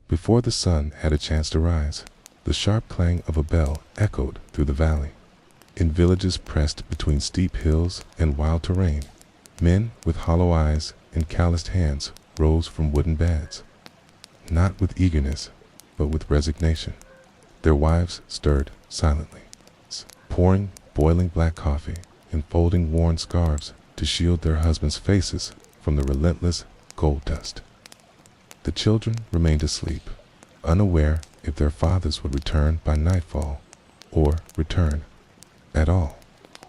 Before the sun had a chance to rise, the sharp clang of a bell echoed through the valley. In villages pressed between steep hills and wild terrain, men with hollow eyes and calloused hands rose from wooden beds. Not with eagerness, but with resignation. Their wives stirred silently, pouring boiling black coffee and folding worn scarves to shield their husbands' faces from the relentless gold dust. The children remained asleep, unaware if their fathers would return by nightfall or return at all.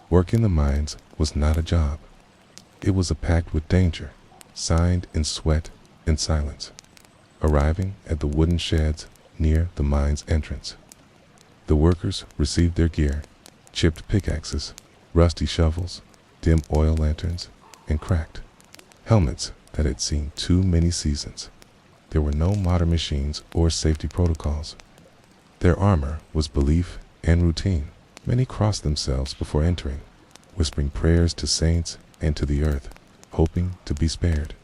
Work in the mines was not a job. It was a pact with danger, signed in sweat and silence. Arriving at the wooden sheds near the mine's entrance, the workers received their gear: chipped pickaxes, rusty shovels, dim oil lanterns, and cracked helmets that had seen too many seasons. There were no modern machines or safety protocols. Their armor was belief and routine. Many crossed themselves before entering, whispering prayers to saints and to the earth, hoping to be spared.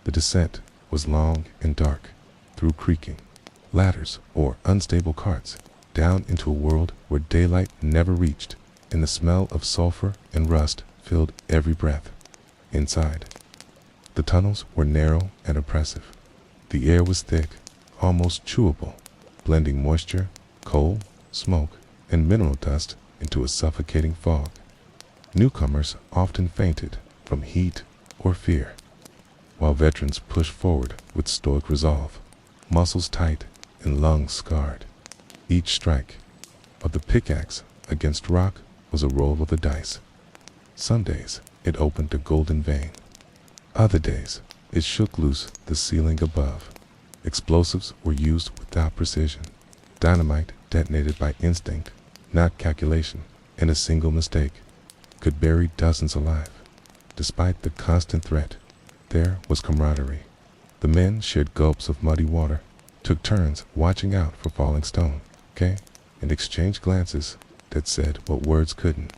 The descent was long and dark, through creaking ladders or unstable carts, down into a world where daylight never reached, and the smell of sulfur and rust filled every breath. Inside, the tunnels were narrow and oppressive. The air was thick, almost chewable, blending moisture, coal, smoke, and mineral dust into a suffocating fog. Newcomers often fainted from heat or fear, while veterans pushed forward with stoic resolve, muscles tight and lungs scarred. Each strike of the pickaxe against rock was a roll of the dice. Some days it opened a golden vein. Other days it shook loose the ceiling above. Explosives were used without precision. Dynamite detonated by instinct, not calculation, and a single mistake could bury dozens alive. Despite the constant threat, there was camaraderie. The men shared gulps of muddy water, took turns watching out for falling stone, and exchanged glances that said what words couldn't.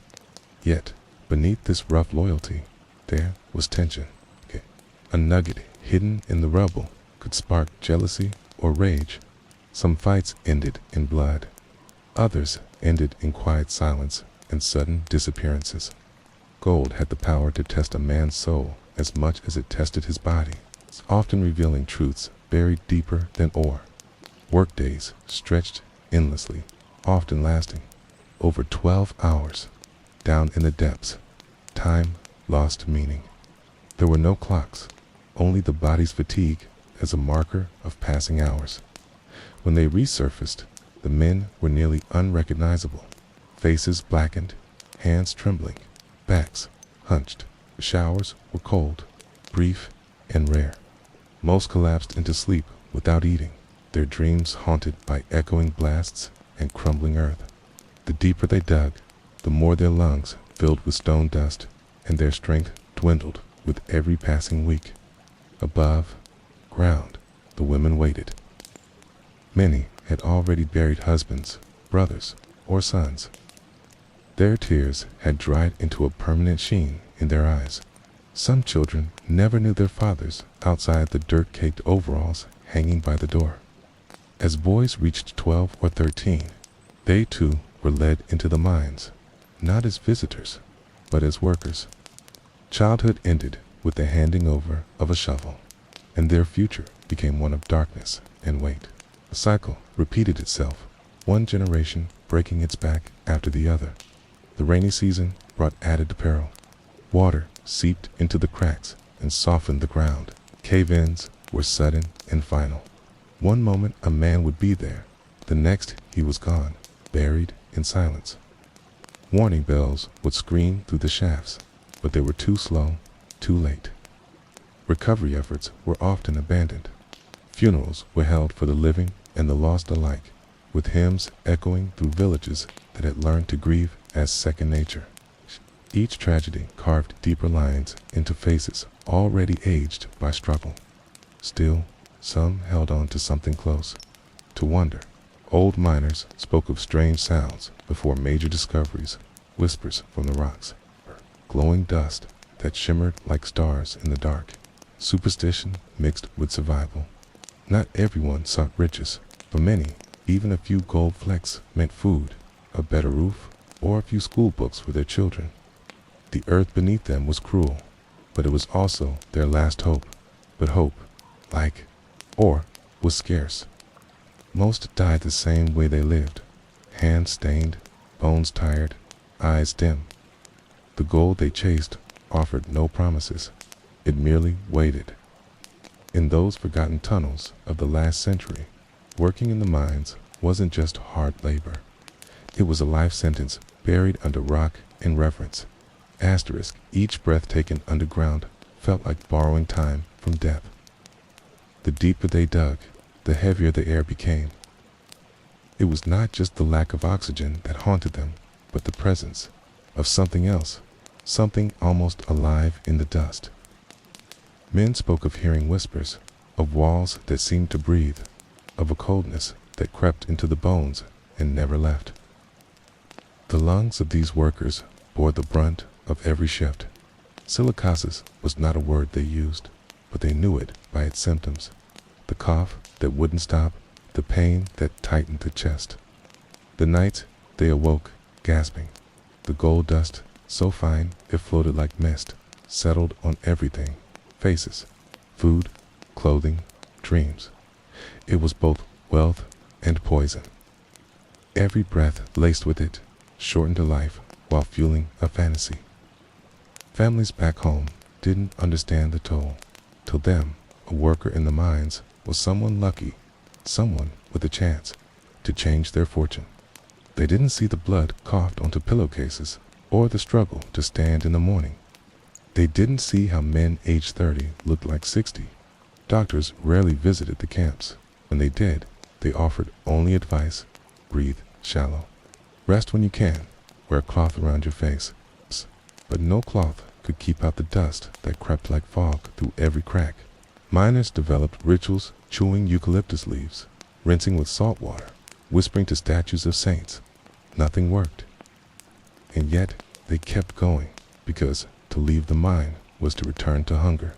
Yet, beneath this rough loyalty, there was tension. A nugget hidden in the rubble could spark jealousy or rage. Some fights ended in blood. Others ended in quiet silence and sudden disappearances. Gold had the power to test a man's soul as much as it tested his body, often revealing truths buried deeper than ore. Workdays stretched endlessly, often lasting over 12 hours. Down in the depths, time lost meaning. There were no clocks, only the body's fatigue as a marker of passing hours. When they resurfaced, the men were nearly unrecognizable, faces blackened, hands trembling, backs hunched. The showers were cold, brief, and rare. Most collapsed into sleep without eating, their dreams haunted by echoing blasts and crumbling earth. The deeper they dug, the more their lungs filled with stone dust, and their strength dwindled with every passing week. Above ground, the women waited. Many had already buried husbands, brothers, or sons. Their tears had dried into a permanent sheen in their eyes. Some children never knew their fathers outside the dirt-caked overalls hanging by the door. As boys reached 12 or 13, they too were led into the mines, not as visitors, but as workers. Childhood ended with the handing over of a shovel, and their future became one of darkness and weight. The cycle repeated itself, one generation breaking its back after the other. The rainy season brought added peril. Water seeped into the cracks and softened the ground. Cave-ins were sudden and final. One moment a man would be there, the next he was gone, buried in silence. Warning bells would scream through the shafts, but they were too slow, too late. Recovery efforts were often abandoned. Funerals were held for the living and the lost alike, with hymns echoing through villages that had learned to grieve as second nature. Each tragedy carved deeper lines into faces already aged by struggle. Still, some held on to something close, to wonder. Old miners spoke of strange sounds before major discoveries, whispers from the rocks, glowing dust that shimmered like stars in the dark. Superstition mixed with survival. Not everyone sought riches. For many, even a few gold flecks meant food, a better roof, or a few school books for their children. The earth beneath them was cruel, but it was also their last hope. But hope, was scarce. Most died the same way they lived, hands stained, bones tired, eyes dim. The gold they chased offered no promises. It merely waited. In those forgotten tunnels of the last century, working in the mines wasn't just hard labor. It was a life sentence buried under rock and reverence. Each breath taken underground felt like borrowing time from death. The deeper they dug, the heavier the air became. It was not just the lack of oxygen that haunted them, but the presence of something else, something almost alive in the dust. Men spoke of hearing whispers, of walls that seemed to breathe, of a coldness that crept into the bones and never left. The lungs of these workers bore the brunt of every shift. Silicosis was not a word they used, but they knew it by its symptoms. The cough that wouldn't stop, the pain that tightened the chest. The night they awoke, gasping. The gold dust, so fine it floated like mist, settled on everything. Faces, food, clothing, dreams. It was both wealth and poison. Every breath laced with it shortened a life while fueling a fantasy. Families back home didn't understand the toll. To them, a worker in the mines was someone lucky, someone with a chance to change their fortune. They didn't see the blood coughed onto pillowcases or the struggle to stand in the morning. They didn't see how men aged 30 looked like 60. Doctors rarely visited the camps. When they did, they offered only advice: breathe shallow. Rest when you can, wear a cloth around your face. But no cloth could keep out the dust that crept like fog through every crack. Miners developed rituals, chewing eucalyptus leaves, rinsing with salt water, whispering to statues of saints. Nothing worked. And yet, they kept going, because to leave the mine was to return to hunger.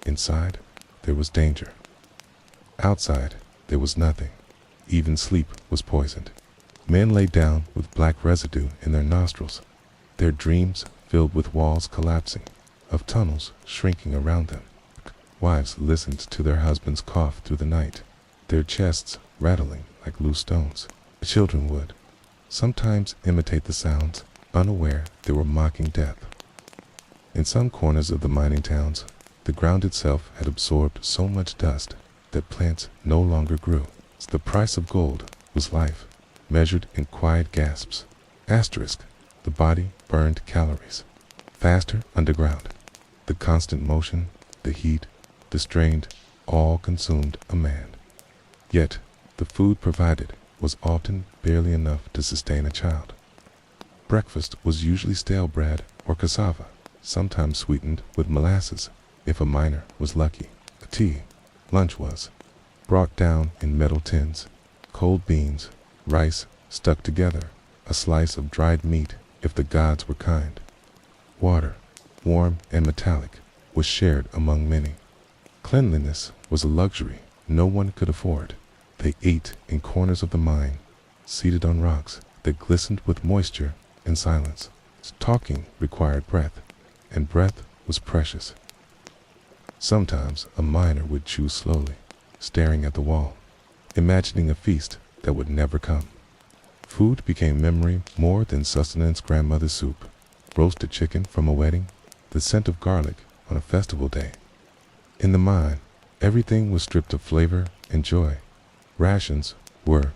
Inside, there was danger. Outside, there was nothing. Even sleep was poisoned. Men lay down with black residue in their nostrils, their dreams filled with walls collapsing, of tunnels shrinking around them. Wives listened to their husbands cough through the night, their chests rattling like loose stones. Children would sometimes imitate the sounds, unaware they were mocking death. In some corners of the mining towns, the ground itself had absorbed so much dust that plants no longer grew. The price of gold was life, measured in quiet gasps. The body burned calories. Faster underground. The constant motion, the heat, the strain, all consumed a man. Yet, the food provided was often barely enough to sustain a child. Breakfast was usually stale bread or cassava, sometimes sweetened with molasses if a miner was lucky. Tea, lunch was brought down in metal tins, cold beans, rice stuck together, a slice of dried meat if the gods were kind. Water, warm and metallic, was shared among many. Cleanliness was a luxury no one could afford. They ate in corners of the mine, seated on rocks that glistened with moisture and silence. Talking required breath, and breath was precious. Sometimes a miner would chew slowly, staring at the wall, imagining a feast that would never come. Food became memory more than sustenance. Grandmother's soup, roasted chicken from a wedding, the scent of garlic on a festival day. In the mine, everything was stripped of flavor and joy. Rations were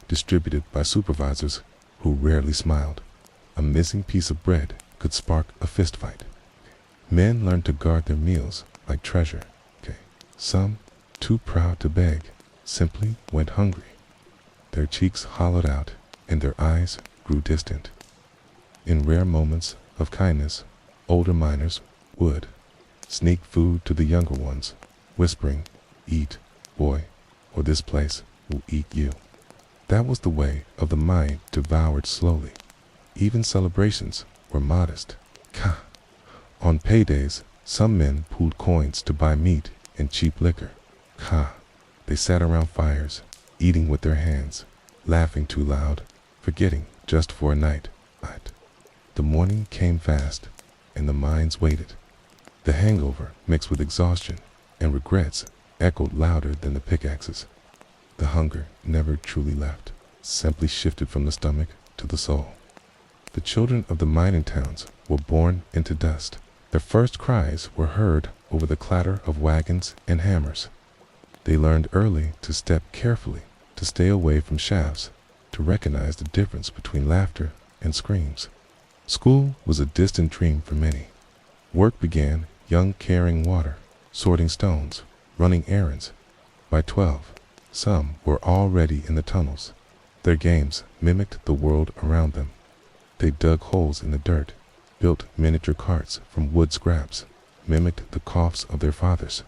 distributed by supervisors who rarely smiled. A missing piece of bread could spark a fistfight. Men learned to guard their meals like treasure. Some, too proud to beg, simply went hungry. Their cheeks hollowed out and their eyes grew distant. In rare moments of kindness, older miners would sneak food to the younger ones, whispering, "Eat, boy, or this place will eat you." That was the way of the mine, devoured slowly. Even celebrations were modest. On paydays, some men pooled coins to buy meat and cheap liquor. They They sat around fires, eating with their hands, laughing too loud, forgetting just for a night. The morning came fast, and the minds waited. The hangover, mixed with exhaustion and regrets, echoed louder than the pickaxes. The hunger never truly left, simply shifted from the stomach to the soul. The children of the mining towns were born into dust. Their first cries were heard over the clatter of wagons and hammers. They learned early to step carefully, to stay away from shafts, to recognize the difference between laughter and screams. School was a distant dream for many. Work began young, carrying water, sorting stones, running errands. By 12, some were already in the tunnels. Their games mimicked the world around them. They dug holes in the dirt, built miniature carts from wood scraps, mimicked the coughs of their fathers.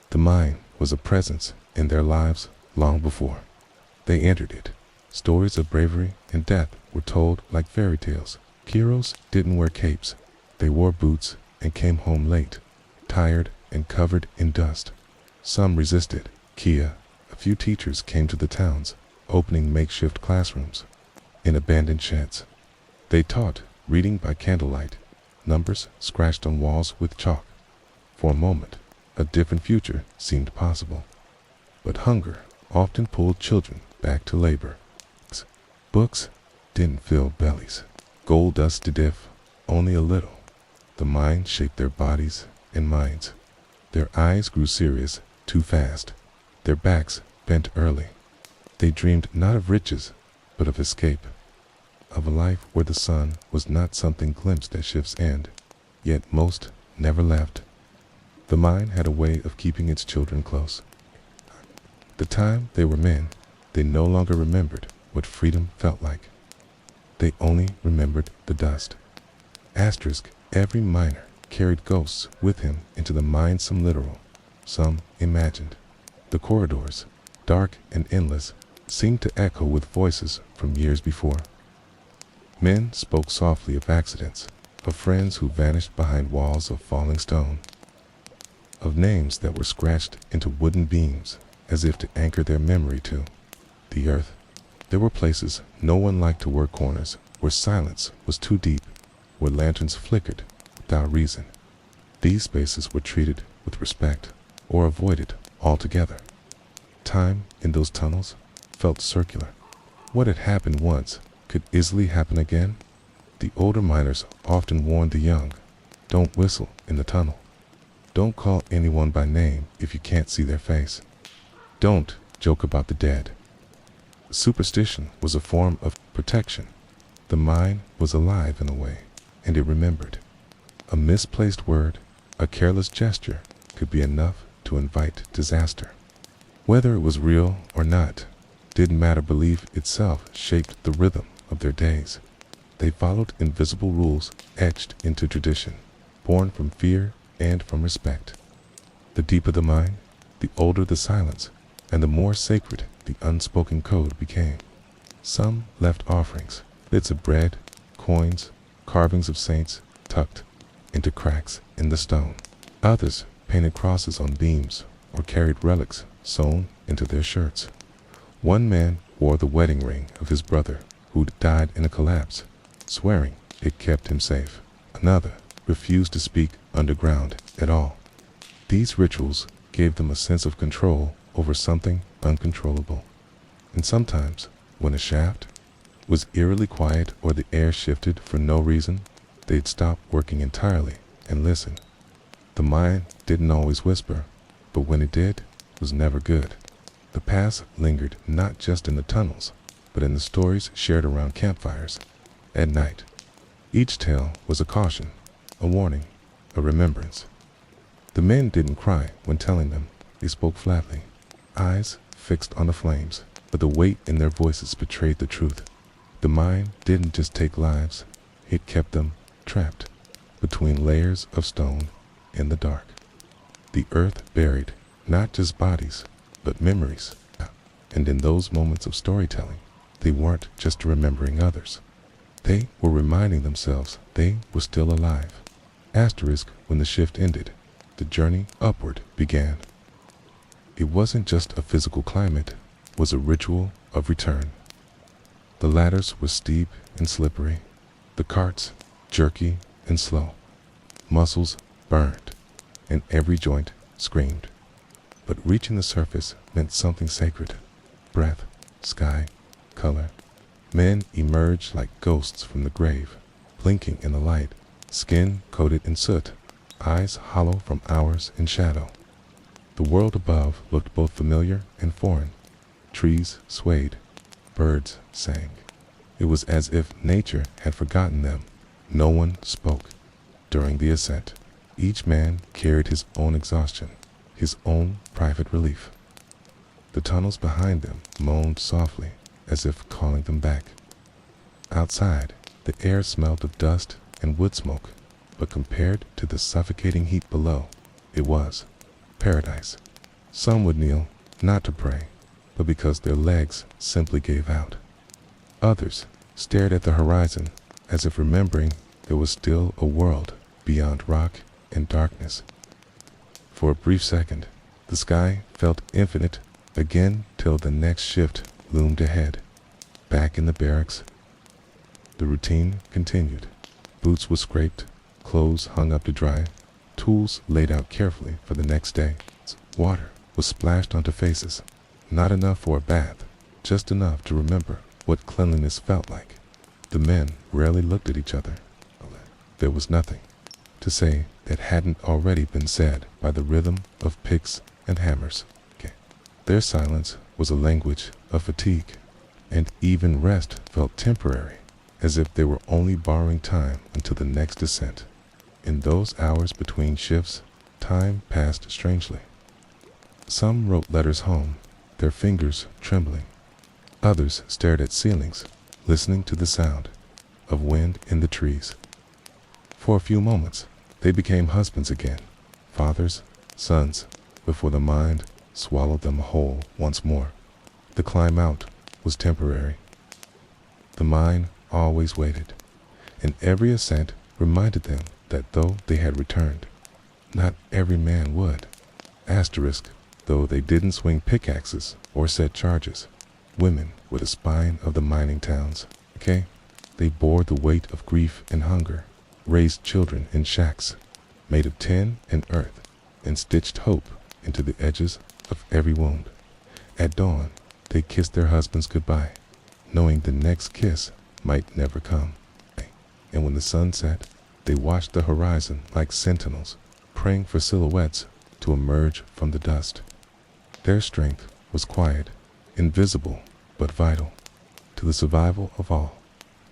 The mine was a presence in their lives long before they entered it. Stories of bravery and death were told like fairy tales. Heroes didn't wear capes. They wore boots and came home late, tired and covered in dust. Some resisted. A few teachers came to the towns, opening makeshift classrooms in abandoned sheds. They taught reading by candlelight, numbers scratched on walls with chalk. For a moment, a different future seemed possible. But hunger often pulled children back to labor. Books didn't fill bellies. Gold dust did if only a little. The mind shaped their bodies and minds. Their eyes grew serious too fast. Their backs bent early. They dreamed not of riches, but of escape. Of a life where the sun was not something glimpsed at shift's end, yet most never left. The mind had a way of keeping its children close. The time they were men, they no longer remembered what freedom felt like. They only remembered the dust. Asterisk, every miner carried ghosts with him into the mine, some literal, some imagined. The corridors, dark and endless, seemed to echo with voices from years before. Men spoke softly of accidents, of friends who vanished behind walls of falling stone, of names that were scratched into wooden beams as if to anchor their memory to the earth. There were places no one liked to work, corners where silence was too deep, where lanterns flickered without reason. These spaces were treated with respect or avoided altogether. Time in those tunnels felt circular. What had happened once could easily happen again. The older miners often warned the young, don't whistle in the tunnel. Don't call anyone by name if you can't see their face. Don't joke about the dead. Superstition was a form of protection. The mind was alive in a way, and it remembered. A misplaced word, a careless gesture could be enough to invite disaster. Whether it was real or not, didn't matter. Belief itself shaped the rhythm of their days. They followed invisible rules etched into tradition, born from fear and from respect. The deeper the mind, the older the silence, and the more sacred the unspoken code became. Some left offerings, bits of bread, coins, carvings of saints tucked into cracks in the stone. Others painted crosses on beams or carried relics sewn into their shirts. One man wore the wedding ring of his brother who'd died in a collapse, swearing it kept him safe. Another refused to speak underground at all. These rituals gave them a sense of control over something uncontrollable. And sometimes, when a shaft was eerily quiet or the air shifted for no reason, they'd stop working entirely and listen. The mind didn't always whisper, but when it did, it was never good. The past lingered not just in the tunnels, but in the stories shared around campfires at night. Each tale was a caution, a warning, a remembrance. The men didn't cry when telling them. They spoke flatly, eyes fixed on the flames, but the weight in their voices betrayed the truth. The mine didn't just take lives, it kept them trapped between layers of stone in the dark. The earth buried not just bodies, but memories. And in those moments of storytelling, they weren't just remembering others. They were reminding themselves they were still alive. Asterisk, when the shift ended, the journey upward began. It wasn't just a physical climate, it was a ritual of return. The ladders were steep and slippery, the carts jerky and slow, muscles burned, and every joint screamed. But reaching the surface meant something sacred. Breath, sky, color. Men emerged like ghosts from the grave, blinking in the light, skin coated in soot, eyes hollow from hours in shadow. The world above looked both familiar and foreign. Trees swayed, birds sang. It was as if nature had forgotten them. No one spoke. During the ascent, each man carried his own exhaustion, his own private relief. The tunnels behind them moaned softly, as if calling them back. Outside, the air smelled of dust and wood smoke, but compared to the suffocating heat below, it was paradise. Some would kneel, not to pray, but because their legs simply gave out. Others stared at the horizon, as if remembering there was still a world beyond rock and darkness. For a brief second, the sky felt infinite again till the next shift loomed ahead. Back in the barracks, the routine continued. Boots were scraped, clothes hung up to dry, tools laid out carefully for the next day. Water was splashed onto faces, not enough for a bath, just enough to remember what cleanliness felt like. The men rarely looked at each other. There was nothing to say that hadn't already been said by the rhythm of picks and hammers. Their silence was a language of fatigue, and even rest felt temporary, as if they were only borrowing time until the next descent. In those hours between shifts, time passed strangely. Some wrote letters home, their fingers trembling. Others stared at ceilings, listening to the sound of wind in the trees. For a few moments, they became husbands again, fathers, sons, before the mind swallowed them whole once more. The climb out was temporary. The mind always waited, and every ascent reminded them that though they had returned, not every man would. Asterisk, though they didn't swing pickaxes or set charges. Women were the spine of the mining towns, They bore the weight of grief and hunger, raised children in shacks, made of tin and earth, and stitched hope into the edges of every wound. At dawn, they kissed their husbands goodbye, knowing the next kiss might never come. And when the sun set, they watched the horizon like sentinels, praying for silhouettes to emerge from the dust. Their strength was quiet, invisible, but vital to the survival of all.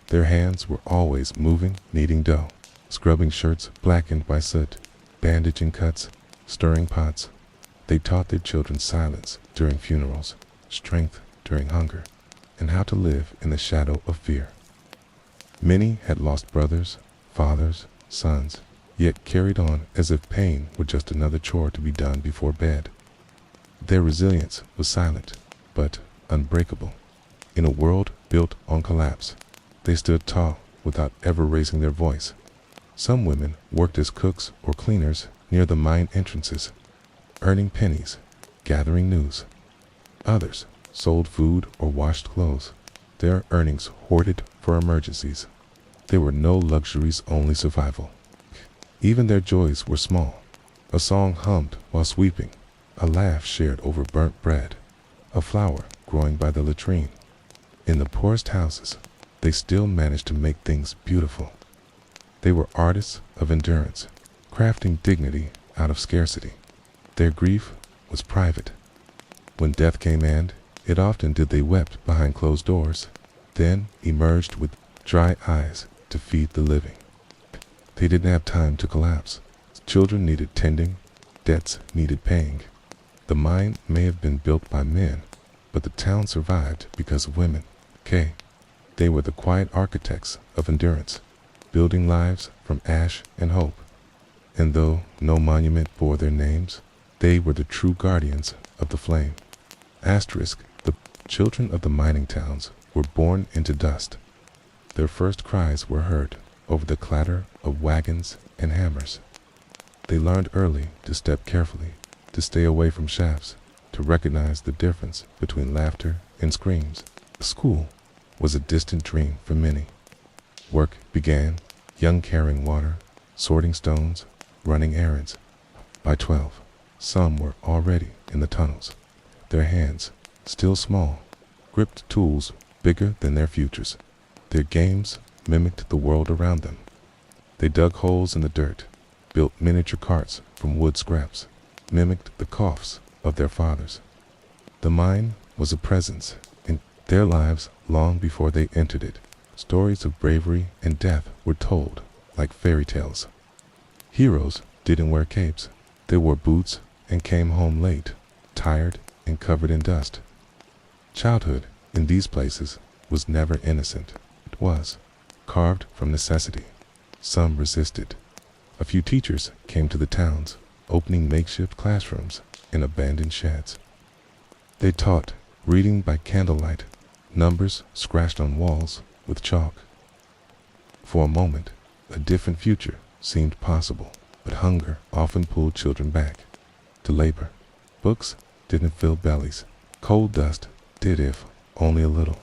Their hands were always moving, kneading dough, scrubbing shirts blackened by soot, bandaging cuts, stirring pots. They taught their children silence during funerals, strength during hunger, and how to live in the shadow of fear. Many had lost brothers, fathers, sons, yet carried on as if pain were just another chore to be done before bed. Their resilience was silent, but unbreakable. In a world built on collapse, they stood tall without ever raising their voice. Some women worked as cooks or cleaners near the mine entrances, earning pennies, gathering news. Others sold food or washed clothes, their earnings hoarded for emergencies. There were no luxuries, only survival. Even their joys were small. A song hummed while sweeping, a laugh shared over burnt bread, a flower growing by the latrine. In the poorest houses, they still managed to make things beautiful. They were artists of endurance, crafting dignity out of scarcity. Their grief was private. When death came and it often did, they wept behind closed doors, then emerged with dry eyes to feed the living. They didn't have time to collapse. Children needed tending, debts needed paying. The mine may have been built by men, but the town survived because of women. They were the quiet architects of endurance, building lives from ash and hope. And though no monument bore their names, they were the true guardians of the flame. Asterisk, the children of the mining towns were born into dust. Their first cries were heard over the clatter of wagons and hammers. They learned early to step carefully, to stay away from shafts, to recognize the difference between laughter and screams. School was a distant dream for many. Work began, young carrying water, sorting stones, running errands. By 12, some were already in the tunnels. Their hands, still small, gripped tools bigger than their futures. Their games mimicked the world around them. They dug holes in the dirt, built miniature carts from wood scraps, mimicked the coughs of their fathers. The mine was a presence in their lives long before they entered it. Stories of bravery and death were told like fairy tales. Heroes didn't wear capes. They wore boots and came home late, tired and covered in dust. Childhood in these places was never innocent. It was carved from necessity. Some resisted. A few teachers came to the towns, opening makeshift classrooms in abandoned sheds. They taught reading by candlelight, numbers scratched on walls with chalk. For a moment, a different future seemed possible, but hunger often pulled children back to labor. Books didn't fill bellies. Cold dust did, if only a little.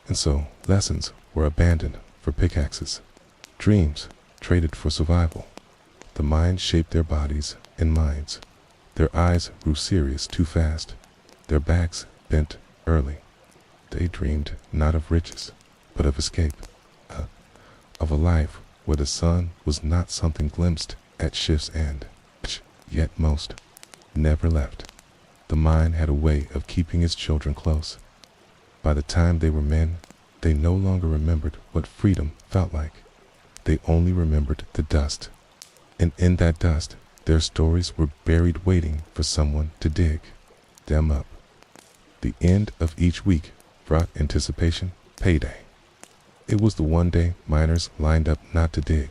And so lessons were abandoned for pickaxes. Dreams traded for survival. The mind shaped their bodies and minds. Their eyes grew serious too fast. Their backs bent early. They dreamed not of riches, but of escape. Of a life where the sun was not something glimpsed at shift's end. Yet most never left. The mind had a way of keeping its children close. By the time they were men, they no longer remembered what freedom felt like. They only remembered the dust. And in that dust, their stories were buried waiting for someone to dig them up. The end of each week brought anticipation, payday. It was the one day miners lined up not to dig,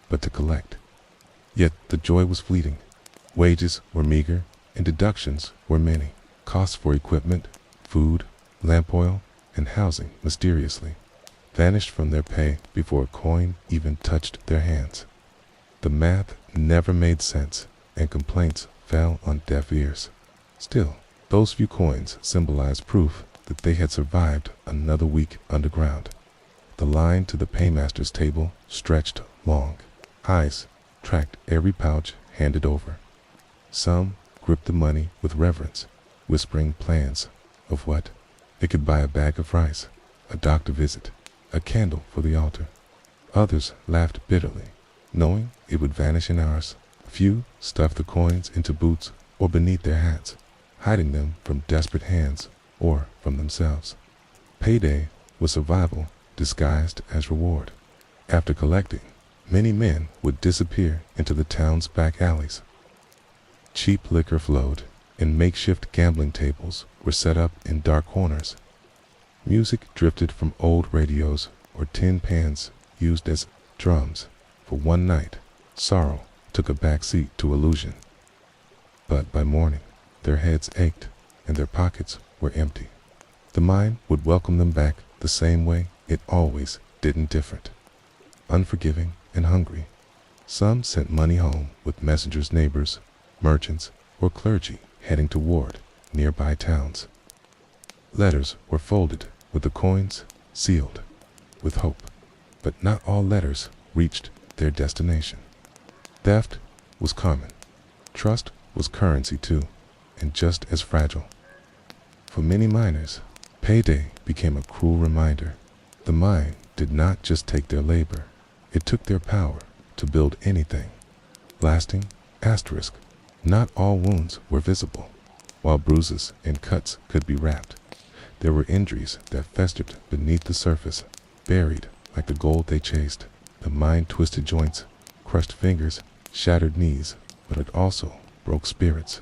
but to collect. Yet the joy was fleeting. Wages were meager and deductions were many. Costs for equipment, food, lamp oil, and housing mysteriously vanished from their pay before a coin even touched their hands. The math never made sense, and complaints fell on deaf ears. Still, those few coins symbolized proof that they had survived another week underground. The line to the paymaster's table stretched long. Eyes tracked every pouch handed over. Some gripped the money with reverence, whispering plans of what? They could buy a bag of rice, a doctor visit, a candle for the altar. Others laughed bitterly, knowing it would vanish in hours. A few stuffed the coins into boots or beneath their hats, hiding them from desperate hands or from themselves. Payday was survival disguised as reward. After collecting, many men would disappear into the town's back alleys. Cheap liquor flowed, and makeshift gambling tables were set up in dark corners. Music drifted from old radios or tin pans used as drums. For one night, sorrow took a back seat to illusion. But by morning, their heads ached and their pockets were empty. The mine would welcome them back the same way it always didn't, different, unforgiving and hungry. Some sent money home with messengers, neighbors, merchants, or clergy heading toward nearby towns. Letters were folded with the coins sealed with hope, but not all letters reached their destination. Theft was common. Trust was currency too, and just as fragile. For many miners, payday became a cruel reminder. The mine did not just take their labor, it took their power to build anything lasting. Asterisk. Not all wounds were visible. While bruises and cuts could be wrapped, there were injuries that festered beneath the surface, buried like the gold they chased. The mine twisted joints, crushed fingers, shattered knees, but it also broke spirits.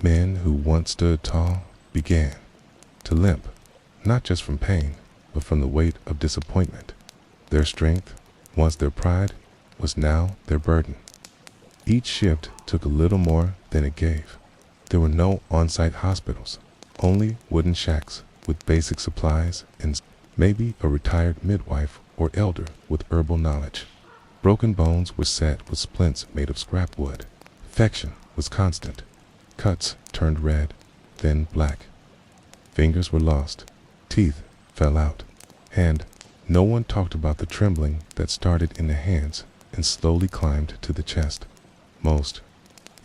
Men who once stood tall began to limp, not just from pain, but from the weight of disappointment. Their strength, once their pride, was now their burden. Each shift took a little more than it gave. There were no on-site hospitals, only wooden shacks with basic supplies and maybe a retired midwife or elder with herbal knowledge. Broken bones were set with splints made of scrap wood. Infection was constant. Cuts turned red, then black. Fingers were lost, teeth fell out, and no one talked about the trembling that started in the hands and slowly climbed to the chest. Most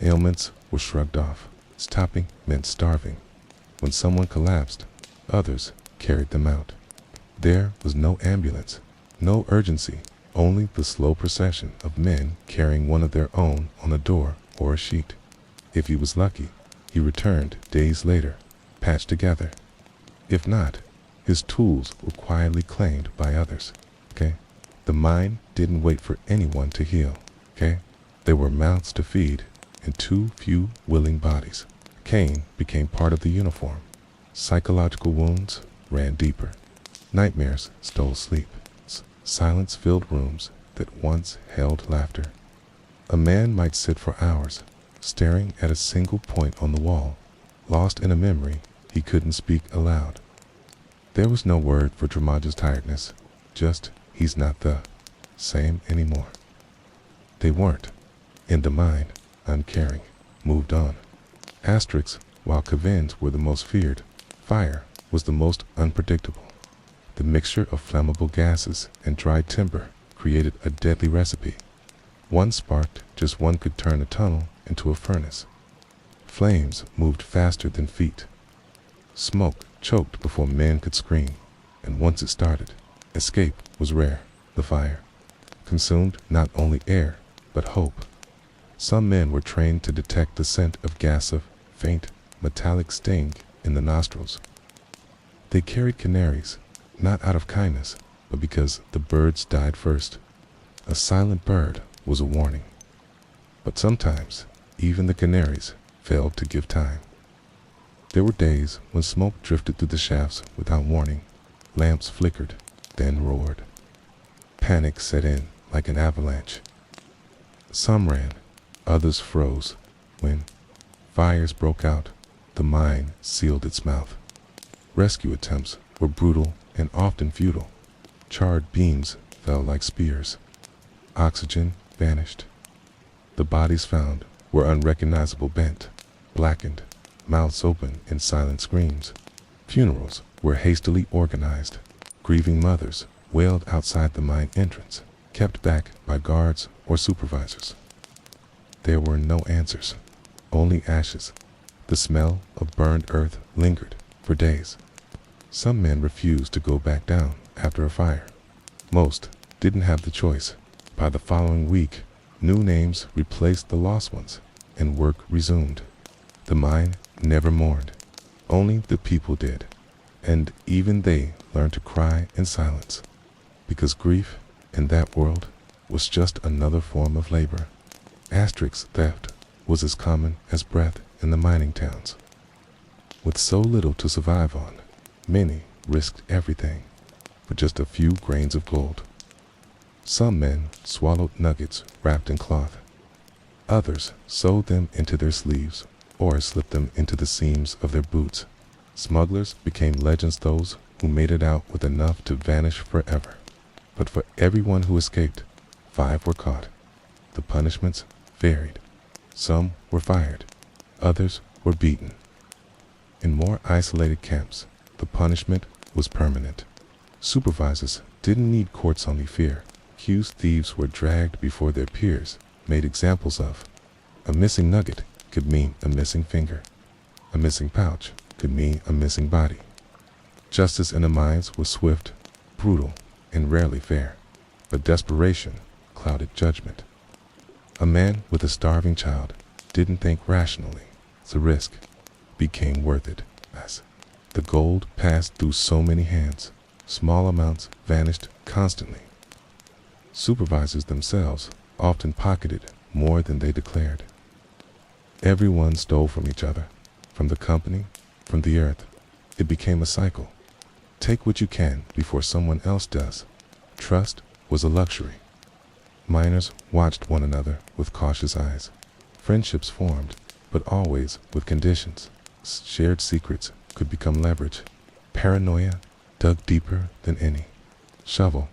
ailments were shrugged off. Stopping meant starving. When someone collapsed, others carried them out. There was no ambulance, no urgency, only the slow procession of men carrying one of their own on a door or a sheet. If he was lucky, he returned days later, patched together. If not, his tools were quietly claimed by others. Okay? The mine didn't wait for anyone to heal. Okay? There were mouths to feed and too few willing bodies. Cain became part of the uniform. Psychological wounds ran deeper. Nightmares stole sleep. Silence filled rooms that once held laughter. A man might sit for hours, staring at a single point on the wall, lost in a memory he couldn't speak aloud. There was no word for Dramaja's tiredness, just he's not the same anymore. They weren't, in the mine, uncaring, moved on. Asterisks, while Kavins were the most feared, fire was the most unpredictable. The mixture of flammable gases and dried timber created a deadly recipe. One sparked, just one could turn a tunnel into a furnace. Flames moved faster than feet. Smoke choked before men could scream, and once it started, escape was rare. The fire consumed not only air, but hope. Some men were trained to detect the scent of gas of faint, metallic sting in the nostrils. They carried canaries, not out of kindness, but because the birds died first. A silent bird was a warning. But sometimes, even the canaries failed to give time. There were days when smoke drifted through the shafts without warning. Lamps flickered, then roared. Panic set in like an avalanche. Some ran, others froze. When fires broke out, the mine sealed its mouth. Rescue attempts were brutal and often futile. Charred beams fell like spears. Oxygen vanished. The bodies found were unrecognizable, bent, blackened, mouths open in silent screams. Funerals were hastily organized. Grieving mothers wailed outside the mine entrance, kept back by guards or supervisors. There were no answers, only ashes. The smell of burned earth lingered for days. Some men refused to go back down after a fire. Most didn't have the choice. By the following week, new names replaced the lost ones, and work resumed. The mine never mourned. Only the people did. And even they learned to cry in silence, because grief in that world was just another form of labor. Asterisk theft was as common as breath in the mining towns. With so little to survive on, many risked everything for just a few grains of gold. Some men swallowed nuggets wrapped in cloth. Others sewed them into their sleeves or slipped them into the seams of their boots. Smugglers became legends, those who made it out with enough to vanish forever. But for everyone who escaped, 5 were caught. The punishments varied. Some were fired, others were beaten. In more isolated camps, the punishment was permanent. Supervisors didn't need courts, only fear. Accused thieves were dragged before their peers, made examples of. A missing nugget could mean a missing finger. A missing pouch could mean a missing body. Justice in the mines was swift, brutal, and rarely fair, but desperation clouded judgment. A man with a starving child didn't think rationally. The risk became worth it. As the gold passed through so many hands, small amounts vanished constantly. Supervisors themselves often pocketed more than they declared. Everyone stole from each other, from the company, from the earth. It became a cycle. Take what you can before someone else does. Trust was a luxury. Miners watched one another with cautious eyes. Friendships formed, but always with conditions. Shared secrets could become leverage. Paranoia dug deeper than any shovel,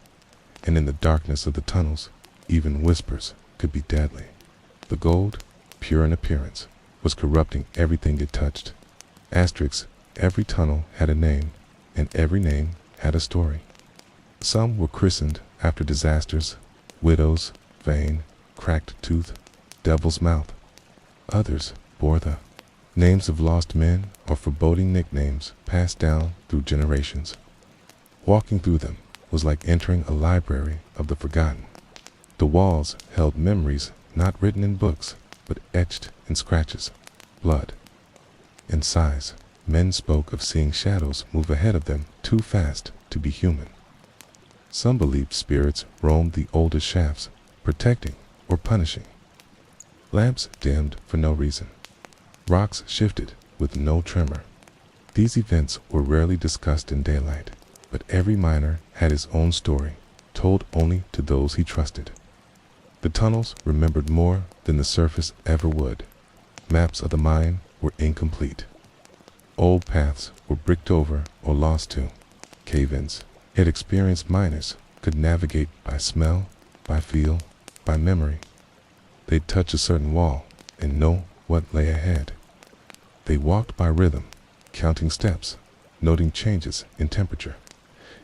and in the darkness of the tunnels, even whispers could be deadly. The gold, pure in appearance, was corrupting everything it touched. Asterisks, every tunnel had a name, and every name had a story. Some were christened after disasters: widow's vein, cracked tooth, devil's mouth. Others bore the names of lost men or foreboding nicknames passed down through generations. Walking through them was like entering a library of the forgotten. The walls held memories not written in books, but etched in scratches, blood, and sighs. Men spoke of seeing shadows move ahead of them too fast to be human. Some believed spirits roamed the oldest shafts, protecting or punishing. Lamps dimmed for no reason. Rocks shifted with no tremor. These events were rarely discussed in daylight, but every miner had his own story, told only to those he trusted. The tunnels remembered more than the surface ever would. Maps of the mine were incomplete. Old paths were bricked over or lost to cave-ins. Yet experienced miners could navigate by smell, by feel, by memory. They'd touch a certain wall and know what lay ahead. They walked by rhythm, counting steps, noting changes in temperature.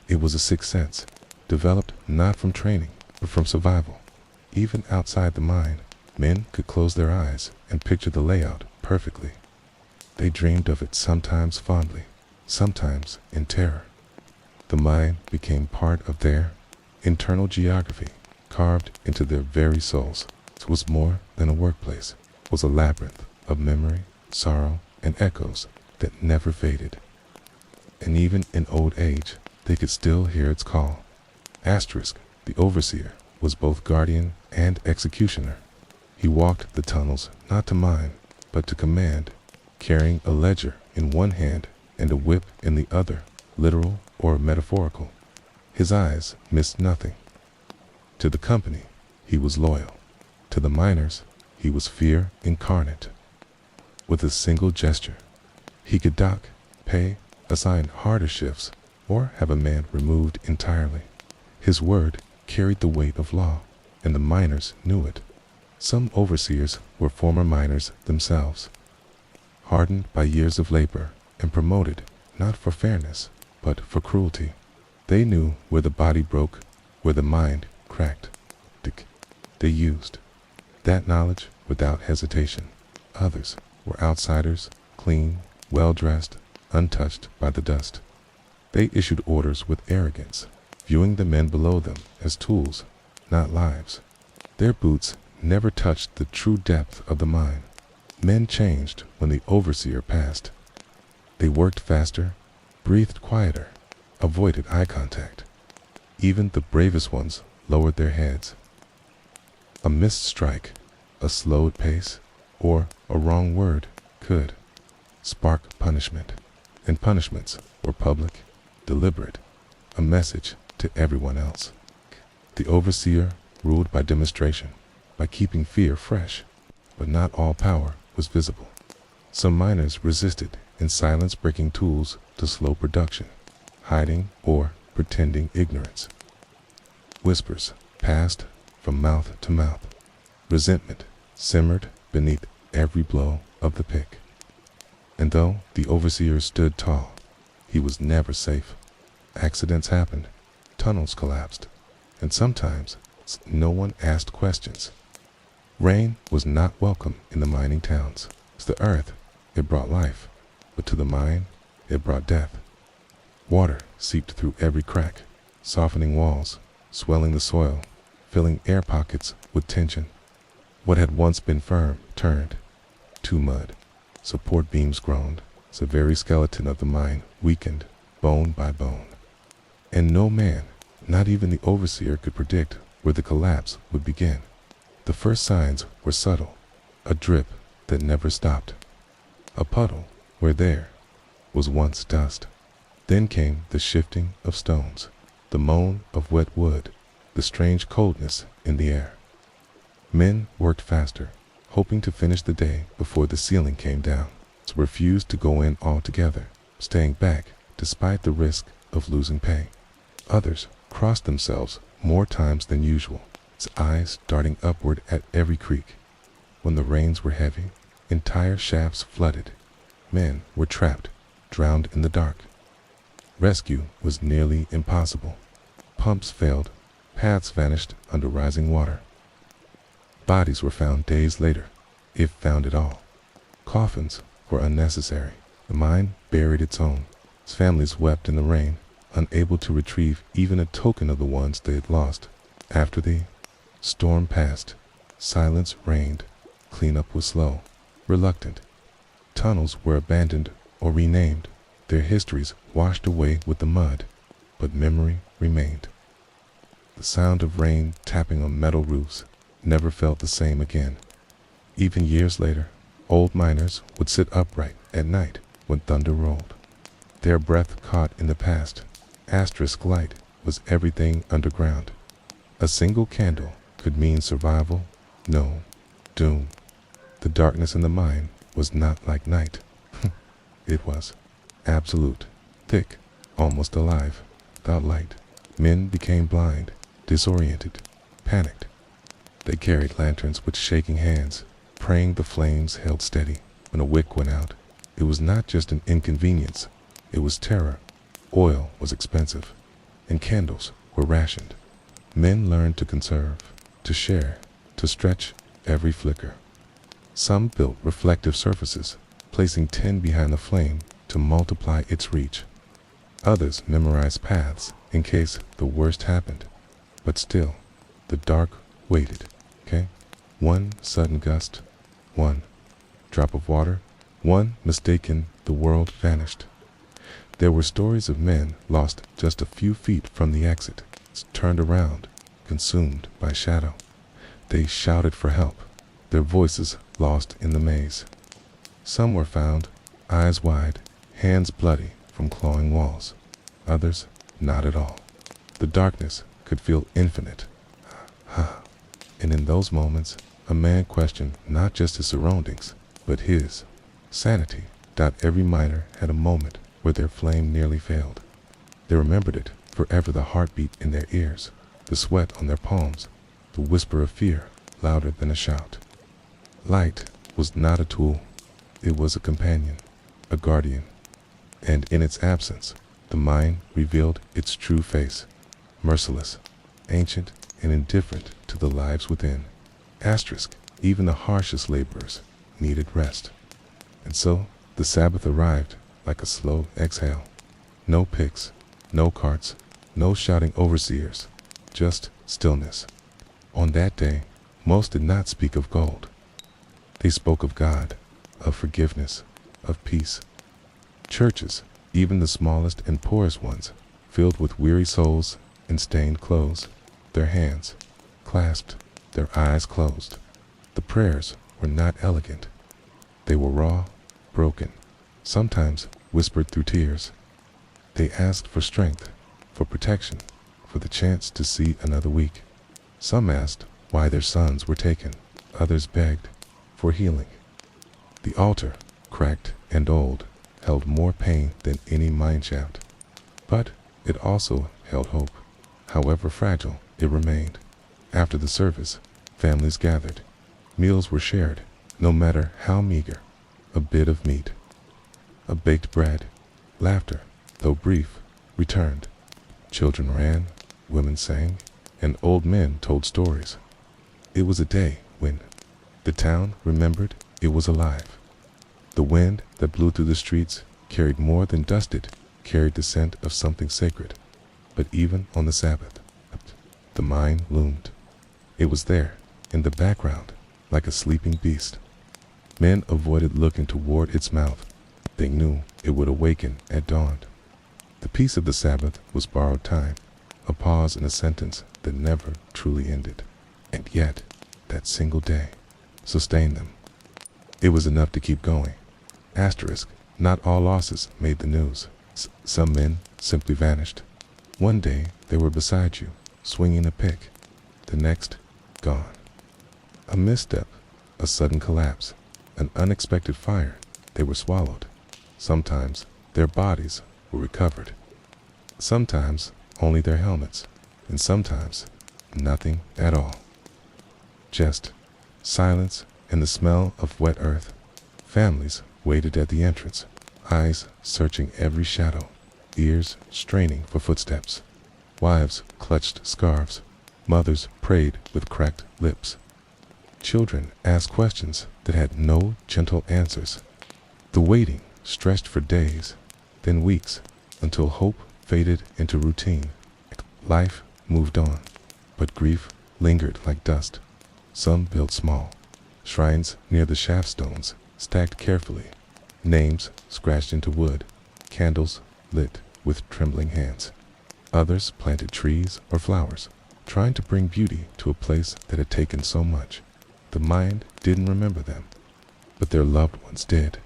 It was a sixth sense, developed not from training, but from survival. Even outside the mine, men could close their eyes and picture the layout perfectly. They dreamed of it sometimes fondly, sometimes in terror. The mine became part of their internal geography, carved into their very souls. It was more than a workplace. It was a labyrinth of memory, sorrow, and echoes that never faded. And even in old age, they could still hear its call. Asterisk, the overseer, was both guardian and executioner. He walked the tunnels not to mine, but to command, carrying a ledger in one hand and a whip in the other, literal or metaphorical. His eyes missed nothing. To the company, he was loyal. To the miners, he was fear incarnate. With a single gesture, he could dock, pay, assign harder shifts, or have a man removed entirely. His word carried the weight of law, and the miners knew it. Some overseers were former miners themselves, hardened by years of labor and promoted not for fairness, but for cruelty. They knew where the body broke, where the mind cracked. They used that knowledge without hesitation. Others were outsiders, clean, well-dressed, untouched by the dust. They issued orders with arrogance, viewing the men below them as tools, not lives. Their boots never touched the true depth of the mine. Men changed when the overseer passed. They worked faster, breathed quieter, avoided eye contact. Even the bravest ones lowered their heads. A missed strike, a slowed pace, or a wrong word could spark punishment. And punishments were public, deliberate, a message to everyone else. The overseer ruled by demonstration, by keeping fear fresh, but not all power was visible. Some miners resisted in silence, breaking tools to slow production, hiding or pretending ignorance. Whispers passed from mouth to mouth. Resentment simmered beneath every blow of the pick. And though the overseer stood tall, he was never safe. Accidents happened, tunnels collapsed, and sometimes no one asked questions. Rain was not welcome in the mining towns. To the earth, it brought life, but to the mine, it brought death. Water seeped through every crack, softening walls, swelling the soil, filling air pockets with tension. What had once been firm turned to mud. Support beams groaned. The very skeleton of the mine weakened, bone by bone. And no man, not even the overseer, could predict where the collapse would begin. The first signs were subtle, a drip that never stopped, a puddle where there was once dust. Then came the shifting of stones, the moan of wet wood, the strange coldness in the air. Men worked faster, hoping to finish the day before the ceiling came down. Some refused to go in altogether, staying back despite the risk of losing pay. Others crossed themselves more times than usual, its eyes darting upward at every creak. When the rains were heavy, entire shafts flooded. men were trapped, drowned in the dark. Rescue was nearly impossible. Pumps failed, paths vanished under rising water. Bodies were found days later, if found at all. Coffins were unnecessary. The mine buried its own. Families wept in the rain, unable to retrieve even a token of the ones they had lost. After the storm passed, silence reigned. Cleanup was slow, reluctant. Tunnels were abandoned or renamed, their histories washed away with the mud, but memory remained. The sound of rain tapping on metal roofs never felt the same again. Even years later, old miners would sit upright at night when thunder rolled. Their breath caught in the past. Asterisk light was everything underground. A single candle could mean survival, no, doom. The darkness in the mine was not like night. It was absolute, thick, almost alive, without light. Men became blind, disoriented, panicked. They carried lanterns with shaking hands, praying the flames held steady. When a wick went out, it was not just an inconvenience, it was terror. Oil was expensive, and candles were rationed. Men learned to conserve, to share, to stretch every flicker. Some built reflective surfaces, placing tin behind the flame to multiply its reach. Others memorized paths in case the worst happened. But still, the dark waited, okay? One sudden gust, one drop of water, one mistake and the world vanished. There were stories of men lost just a few feet from the exit, turned around, consumed by shadow. They shouted for help, their voices lost in the maze. Some were found, eyes wide, hands bloody from clawing walls. Others, not at all. The darkness could feel infinite. And in those moments, a man questioned not just his surroundings, but his sanity. Every miner had a moment where their flame nearly failed. They remembered it forever, the heartbeat in their ears, the sweat on their palms, the whisper of fear louder than a shout. Light was not a tool, it was a companion, a guardian. And in its absence, the mine revealed its true face, merciless, ancient, and indifferent to the lives within. Asterisk, even the harshest laborers needed rest. And so, the Sabbath arrived like a slow exhale. No picks, no carts, no shouting overseers, just stillness. On that day, most did not speak of gold. They spoke of God, of forgiveness, of peace. Churches, even the smallest and poorest ones, filled with weary souls and stained clothes, their hands clasped, their eyes closed. The prayers were not elegant. They were raw, broken, sometimes whispered through tears. They asked for strength, for protection, for the chance to see another week. Some asked why their sons were taken. Others begged for healing. The altar, cracked and old, held more pain than any mine shaft. But it also held hope. However fragile, it remained. After the service, families gathered. Meals were shared, no matter how meager. A bit of meat, a baked bread. Laughter, though brief, returned. Children ran, women sang, and old men told stories. It was a day when the town remembered it was alive. The wind that blew through the streets carried more than dust, it carried the scent of something sacred. But even on the Sabbath, the mine loomed. It was there, in the background, like a sleeping beast. Men avoided looking toward its mouth. They knew it would awaken at dawn. The peace of the Sabbath was borrowed time, a pause in a sentence that never truly ended. And yet, that single day sustained them. It was enough to keep going. Asterisk, not all losses made the news. Some men simply vanished. One day, they were beside you, swinging a pick. The next, gone. A misstep, a sudden collapse, an unexpected fire, they were swallowed. Sometimes, their bodies were recovered. Sometimes, only their helmets, and sometimes, nothing at all. Just silence and the smell of wet earth. Families waited at the entrance, eyes searching every shadow, ears straining for footsteps. Wives clutched scarves, mothers prayed with cracked lips. Children asked questions that had no gentle answers. The waiting stretched for days, then weeks, until hope faded into routine. Life moved on, but grief lingered like dust. Some built small shrines near the shaft stones, stacked carefully, names scratched into wood, candles lit with trembling hands. Others planted trees or flowers, trying to bring beauty to a place that had taken so much. The mind didn't remember them, but their loved ones did.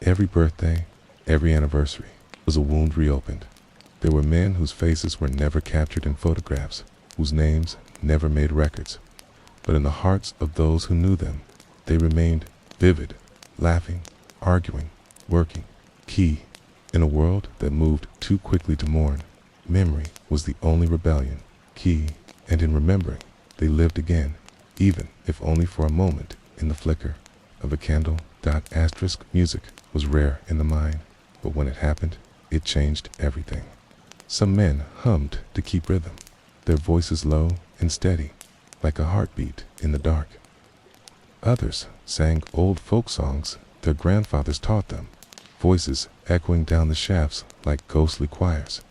Every birthday, every anniversary was a wound reopened. There were men whose faces were never captured in photographs, whose names never made records. But in the hearts of those who knew them, they remained vivid, laughing, arguing, working. Key, in a world that moved too quickly to mourn, memory was the only rebellion. Key, and in remembering, they lived again, even if only for a moment, in the flicker of a candle. Asterisk music was rare in the mind, but when it happened, it changed everything. Some men hummed to keep rhythm, their voices low and steady, like a heartbeat in the dark. Others sang old folk songs their grandfathers taught them, voices echoing down the shafts like ghostly choirs.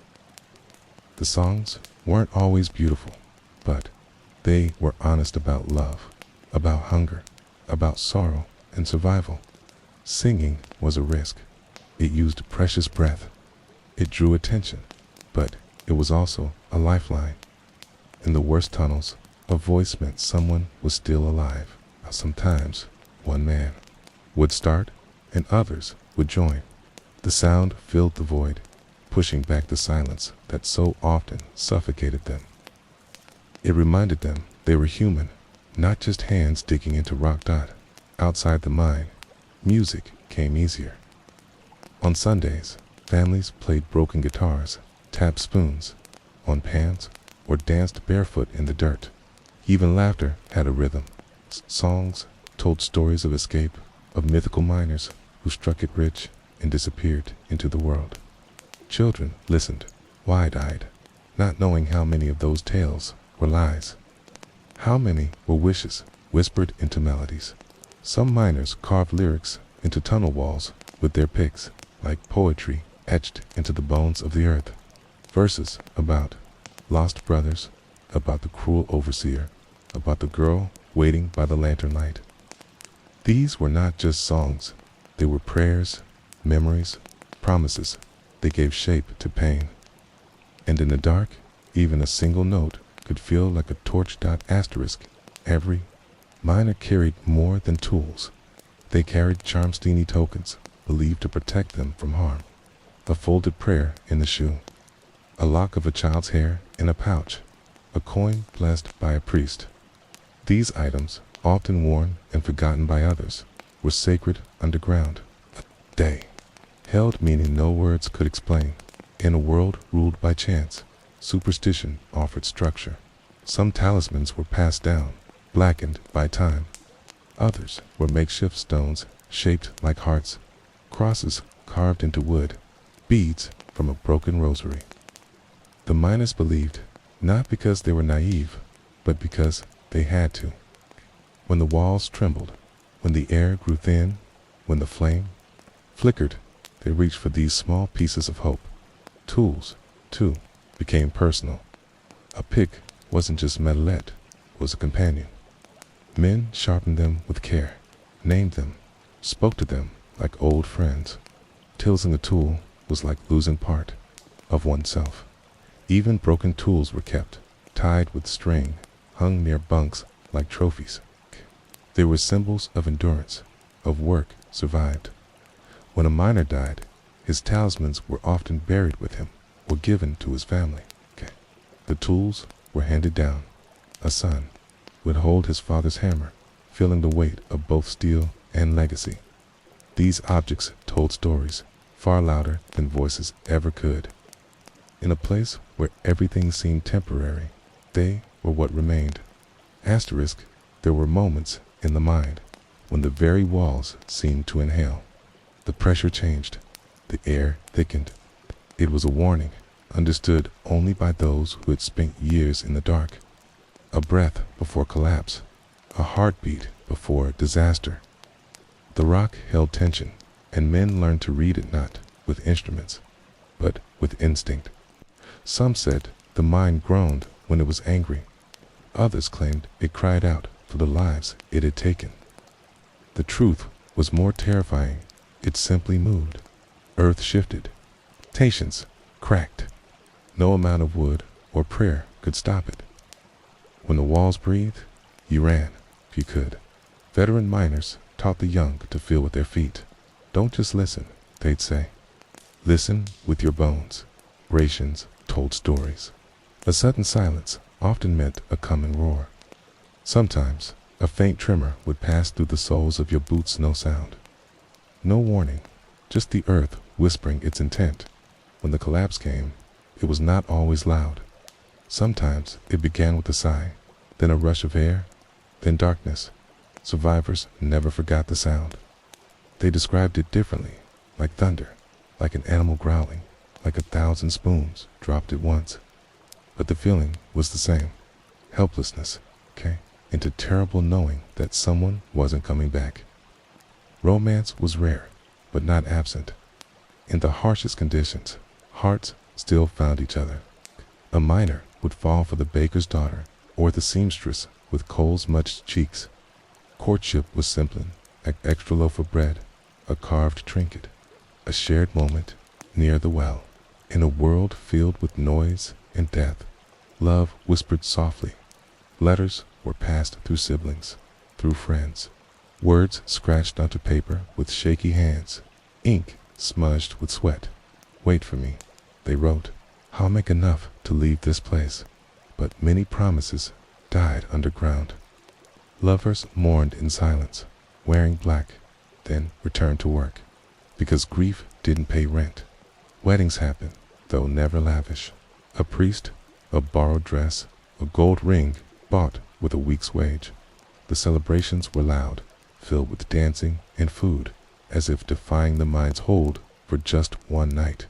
The songs weren't always beautiful, but they were honest about love, about hunger, about sorrow and survival. Singing was a risk. It used precious breath. It drew attention, but it was also a lifeline. In the worst tunnels, a voice meant someone was still alive. Sometimes one man would start and others would join. The sound filled the void, pushing back the silence that so often suffocated them. It reminded them they were human, not just hands digging into rock. Outside the mine, music came easier. On Sundays, families played broken guitars, tapped spoons on pans, or danced barefoot in the dirt. Even laughter had a rhythm. Songs told stories of escape, of mythical miners who struck it rich and disappeared into the world. Children listened, wide-eyed, not knowing how many of those tales were lies. How many were wishes whispered into melodies. Some miners carved lyrics into tunnel walls with their picks, like poetry etched into the bones of the earth. Verses about lost brothers, about the cruel overseer, about the girl waiting by the lantern light. These were not just songs, they were prayers, memories, promises. They gave shape to pain. And in the dark, even a single note could feel like a torch. Asterisk. Every miner carried more than tools. They carried Charmsteiny tokens, believed to protect them from harm. A folded prayer in the shoe, a lock of a child's hair in a pouch, a coin blessed by a priest. These items, often worn and forgotten by others, were sacred underground. They held meaning no words could explain. In a world ruled by chance, superstition offered structure. Some talismans were passed down, blackened by time. Others were makeshift stones shaped like hearts, crosses carved into wood, beads from a broken rosary. The miners believed, not because they were naive, but because they had to. When the walls trembled, when the air grew thin, when the flame flickered, they reached for these small pieces of hope. Tools, too, became personal. A pick wasn't just metalette, it was a companion. Men sharpened them with care, named them, spoke to them like old friends. Tilting a tool was like losing part of oneself. Even broken tools were kept, tied with string, hung near bunks like trophies. They were symbols of endurance, of work survived. When a miner died, his talismans were often buried with him or given to his family. The tools were handed down. A son would hold his father's hammer, feeling the weight of both steel and legacy. These objects told stories far louder than voices ever could. In a place where everything seemed temporary, they were what remained. Asterisk, there were moments in the mind when the very walls seemed to inhale. The pressure changed. The air thickened. It was a warning, understood only by those who had spent years in the dark. A breath before collapse. A heartbeat before disaster. The rock held tension, and men learned to read it not with instruments, but with instinct. Some said the mine groaned when it was angry. Others claimed it cried out for the lives it had taken. The truth was more terrifying. It simply moved. Earth shifted. Stations cracked. No amount of wood or prayer could stop it. When the walls breathed, you ran if you could. Veteran miners taught the young to feel with their feet. Don't just listen, they'd say. Listen with your bones. Rations told stories. A sudden silence often meant a coming roar. Sometimes a faint tremor would pass through the soles of your boots, no sound. No warning, just the earth whispering its intent. When the collapse came, it was not always loud. Sometimes it began with a sigh, then a rush of air, then darkness. Survivors never forgot the sound. They described it differently, like thunder, like an animal growling, like 1,000 spoons dropped at once. But the feeling was the same. Helplessness, into terrible knowing that someone wasn't coming back. Romance was rare, but not absent. In the harshest conditions, hearts still found each other. A miner would fall for the baker's daughter, or the seamstress with coal-smudged cheeks. Courtship was simply an extra loaf of bread, a carved trinket, a shared moment near the well. In a world filled with noise and death, love whispered softly. Letters were passed through siblings, through friends. Words scratched onto paper with shaky hands, ink smudged with sweat. Wait for me, they wrote. I'll make enough to leave this place. But many promises died underground. Lovers mourned in silence, wearing black, then returned to work, because grief didn't pay rent. Weddings happened, though never lavish. A priest, a borrowed dress, a gold ring bought with a week's wage. The celebrations were loud, filled with dancing and food, as if defying the mind's hold for just one night.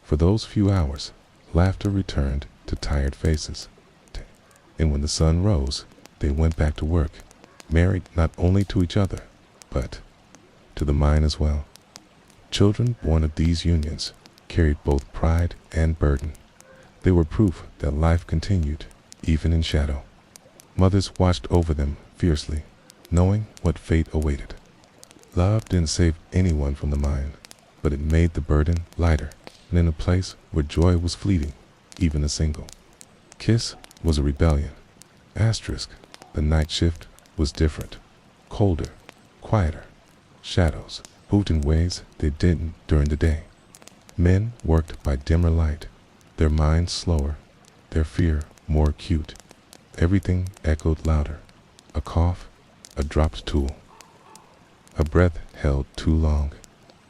For those few hours, laughter returned to tired faces. And when the sun rose, they went back to work, married not only to each other, but to the mine as well. Children born of these unions carried both pride and burden. They were proof that life continued, even in shadow. Mothers watched over them fiercely, knowing what fate awaited. Love didn't save anyone from the mine, but it made the burden lighter, and in a place where joy was fleeting, even a single kiss was a rebellion. Asterisk, the night shift was different, colder, quieter. Shadows moved in ways they didn't during the day. Men worked by dimmer light, their minds slower, their fear more acute. Everything echoed louder. A cough, a dropped tool. A breath held too long.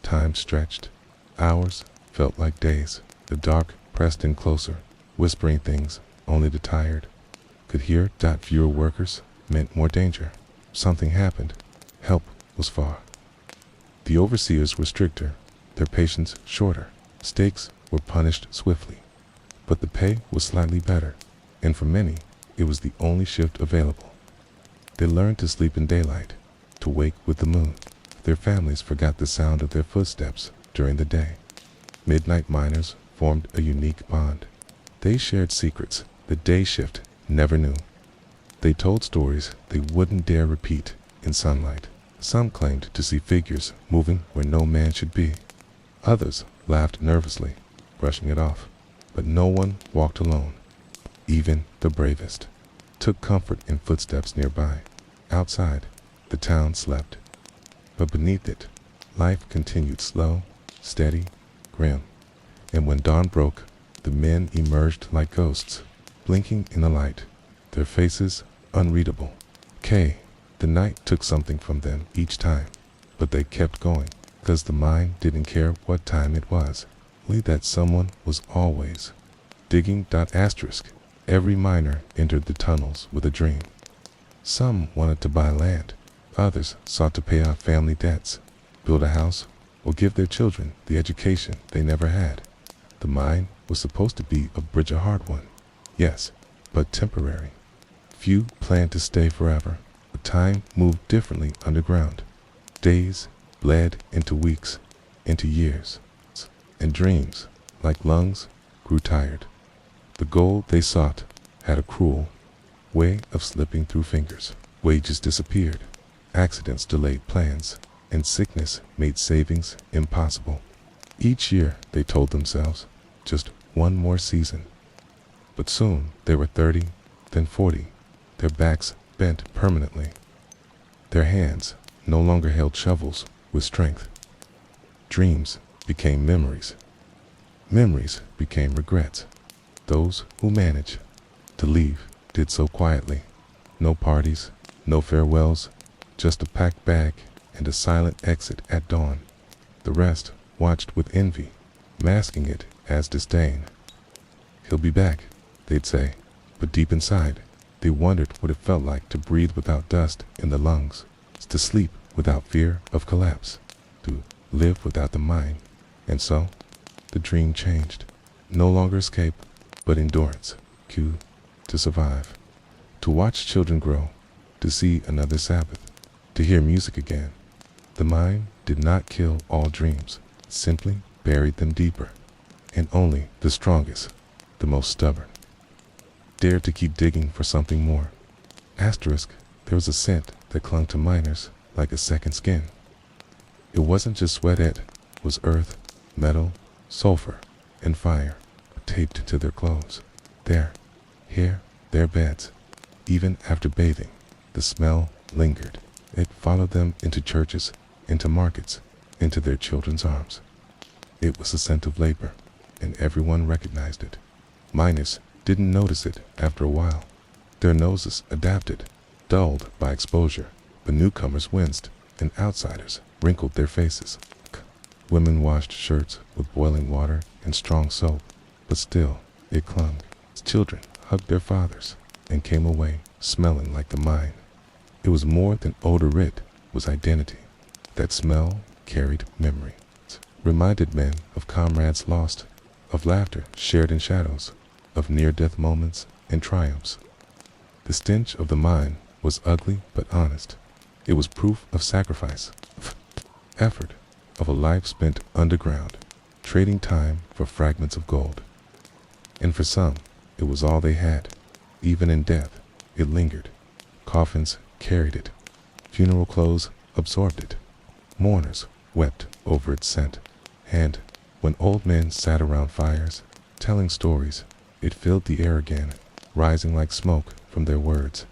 Time stretched. Hours felt like days. The dark pressed in closer, whispering things only the tired could hear. Fewer workers meant more danger. Something happened. Help was far. The overseers were stricter, their patience shorter. Stakes were punished swiftly. But the pay was slightly better, and for many, it was the only shift available. They learned to sleep in daylight, to wake with the moon. Their families forgot the sound of their footsteps during the day. Midnight miners formed a unique bond. They shared secrets the day shift never knew. They told stories they wouldn't dare repeat in sunlight. Some claimed to see figures moving where no man should be. Others laughed nervously, brushing it off. But no one walked alone. Even the bravest took comfort in footsteps nearby. Outside, the town slept. But beneath it, life continued slow, steady, grim. And when dawn broke, the men emerged like ghosts, blinking in the light, their faces unreadable. The night took something from them each time, but they kept going, because the mind didn't care what time it was, only that someone was always digging. Asterisk, every miner entered the tunnels with a dream. Some wanted to buy land, others sought to pay off family debts, build a house, or give their children the education they never had. The mine was supposed to be a bridge, a hard one, yes, but temporary. Few planned to stay forever, but time moved differently underground. Days bled into weeks, into years, and dreams, like lungs, grew tired. The gold they sought had a cruel way of slipping through fingers. Wages disappeared, accidents delayed plans, and sickness made savings impossible. Each year, they told themselves, just one more season. But soon they were 30, then 40, their backs bent permanently. Their hands no longer held shovels with strength. Dreams became memories. Memories became regrets. Those who managed to leave did so quietly. No parties, no farewells, just a packed bag and a silent exit at dawn. The rest watched with envy, masking it as disdain. "He'll be back," they'd say, but deep inside, they wondered what it felt like to breathe without dust in the lungs, to sleep without fear of collapse, to live without the mind. And so, the dream changed. No longer escape, but endurance, to survive, to watch children grow, to see another Sabbath, to hear music again. The mine did not kill all dreams, it simply buried them deeper, and only the strongest, the most stubborn, dared to keep digging for something more. Asterisk, there was a scent that clung to miners like a second skin. It wasn't just sweat, it was earth, metal, sulfur, and fire taped to their clothes, their hair, their beds. Even after bathing, the smell lingered. It followed them into churches, into markets, into their children's arms. It was the scent of labor, and everyone recognized it. Miners didn't notice it after a while. Their noses adapted, dulled by exposure, but newcomers winced, and outsiders wrinkled their faces. Women washed shirts with boiling water and strong soap, but still it clung. Children hugged their fathers and came away smelling like the mine. It was more than odor, it was identity. That smell carried memory, reminded men of comrades lost, of laughter shared in shadows, of near-death moments and triumphs. The stench of the mine was ugly but honest. It was proof of sacrifice, of effort, of a life spent underground, trading time for fragments of gold. And for some, it was all they had. Even in death, it lingered. Coffins carried it. Funeral clothes absorbed it. Mourners wept over its scent. And when old men sat around fires, telling stories, it filled the air again, rising like smoke from their words.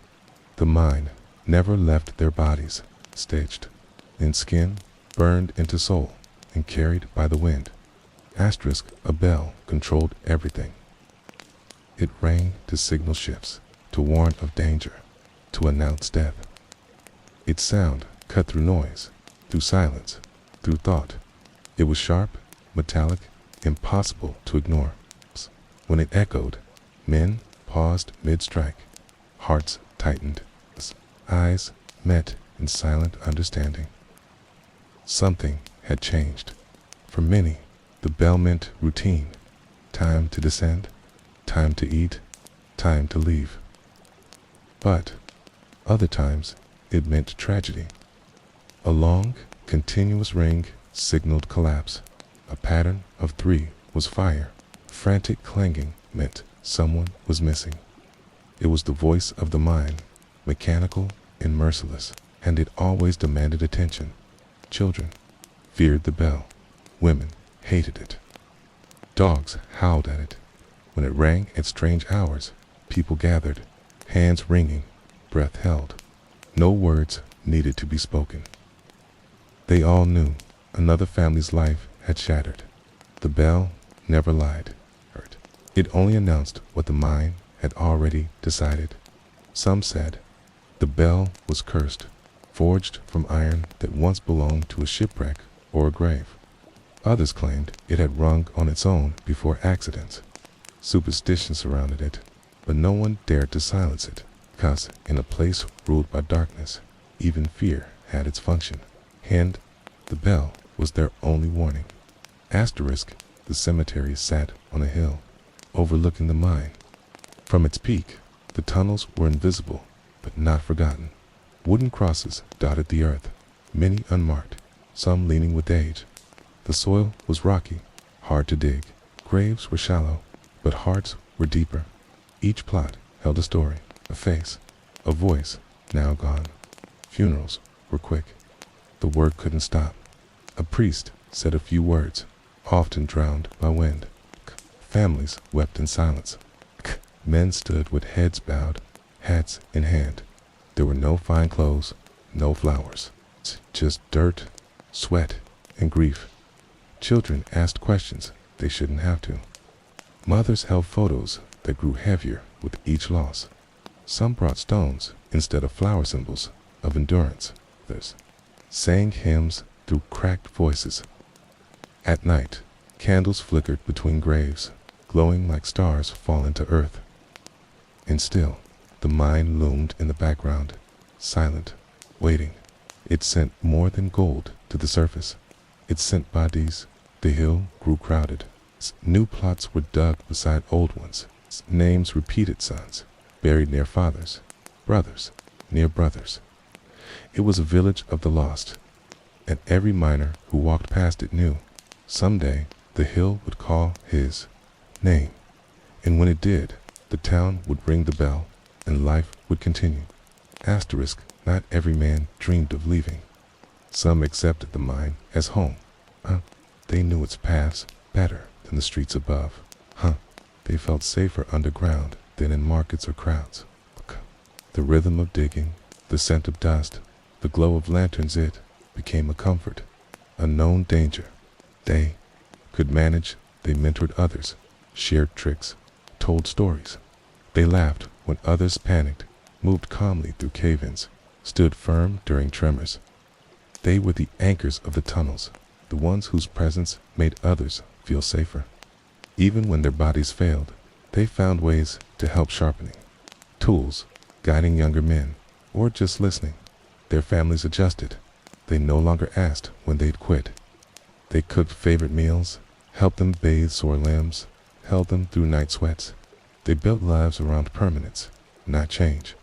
The mine never left their bodies, staged in skin, burned into soul, and carried by the wind. Asterisk, a bell controlled everything. It rang to signal ships, to warn of danger, to announce death. Its sound cut through noise, through silence, through thought. It was sharp, metallic, impossible to ignore. When it echoed, men paused mid-strike, hearts tightened, eyes met in silent understanding. Something had changed. For many, the bell meant routine, time to descend, time to eat, time to leave. But other times, it meant tragedy. A long, continuous ring signaled collapse. A pattern of 3 was fire. Frantic clanging meant someone was missing. It was the voice of the mine, mechanical and merciless, and it always demanded attention. Children feared the bell. Women hated it. Dogs howled at it. When it rang at strange hours, people gathered, hands wringing, breath held. No words needed to be spoken. They all knew another family's life had shattered. The bell never lied. It only announced what the mine had already decided. Some said the bell was cursed, forged from iron that once belonged to a shipwreck or a grave. Others claimed it had rung on its own before accidents. Superstition surrounded it, but no one dared to silence it, because in a place ruled by darkness, even fear had its function. And the bell was their only warning. Asterisk, the cemetery sat on a hill, overlooking the mine. From its peak, the tunnels were invisible, but not forgotten. Wooden crosses dotted the earth, many unmarked, some leaning with age. The soil was rocky, hard to dig. Graves were shallow, but hearts were deeper. Each plot held a story, a face, a voice, now gone. Funerals were quick. The work couldn't stop. A priest said a few words, often drowned by wind. Families wept in silence. Men stood with heads bowed, hats in hand. There were no fine clothes, no flowers, just dirt, sweat, and grief. Children asked questions they shouldn't have to. Mothers held photos that grew heavier with each loss. Some brought stones instead of flower symbols of endurance. Others sang hymns through cracked voices. At night, candles flickered between graves, glowing like stars fallen to earth. And still, the mine loomed in the background, silent, waiting. It sent more than gold to the surface. It sent bodies. The hill grew crowded. New plots were dug beside old ones. Names repeated, sons, buried near fathers, brothers, near brothers. It was a village of the lost, and every miner who walked past it knew someday the hill would call his name. And when it did, the town would ring the bell and life would continue. Asterisk, not every man dreamed of leaving. Some accepted the mine as home. They knew its paths better than the streets above. They felt safer underground than in markets or crowds. The rhythm of digging, the scent of dust, the glow of lanterns, it became a comfort, a known danger. They could manage. They mentored others, shared tricks, told stories. They laughed when others panicked, moved calmly through cave-ins, stood firm during tremors. They were the anchors of the tunnels, the ones whose presence made others feel safer. Even when their bodies failed, they found ways to help, sharpening tools, guiding younger men, or just listening. Their families adjusted. They no longer asked when they'd quit. They cooked favorite meals, helped them bathe sore limbs, held them through night sweats. They built lives around permanence, not change.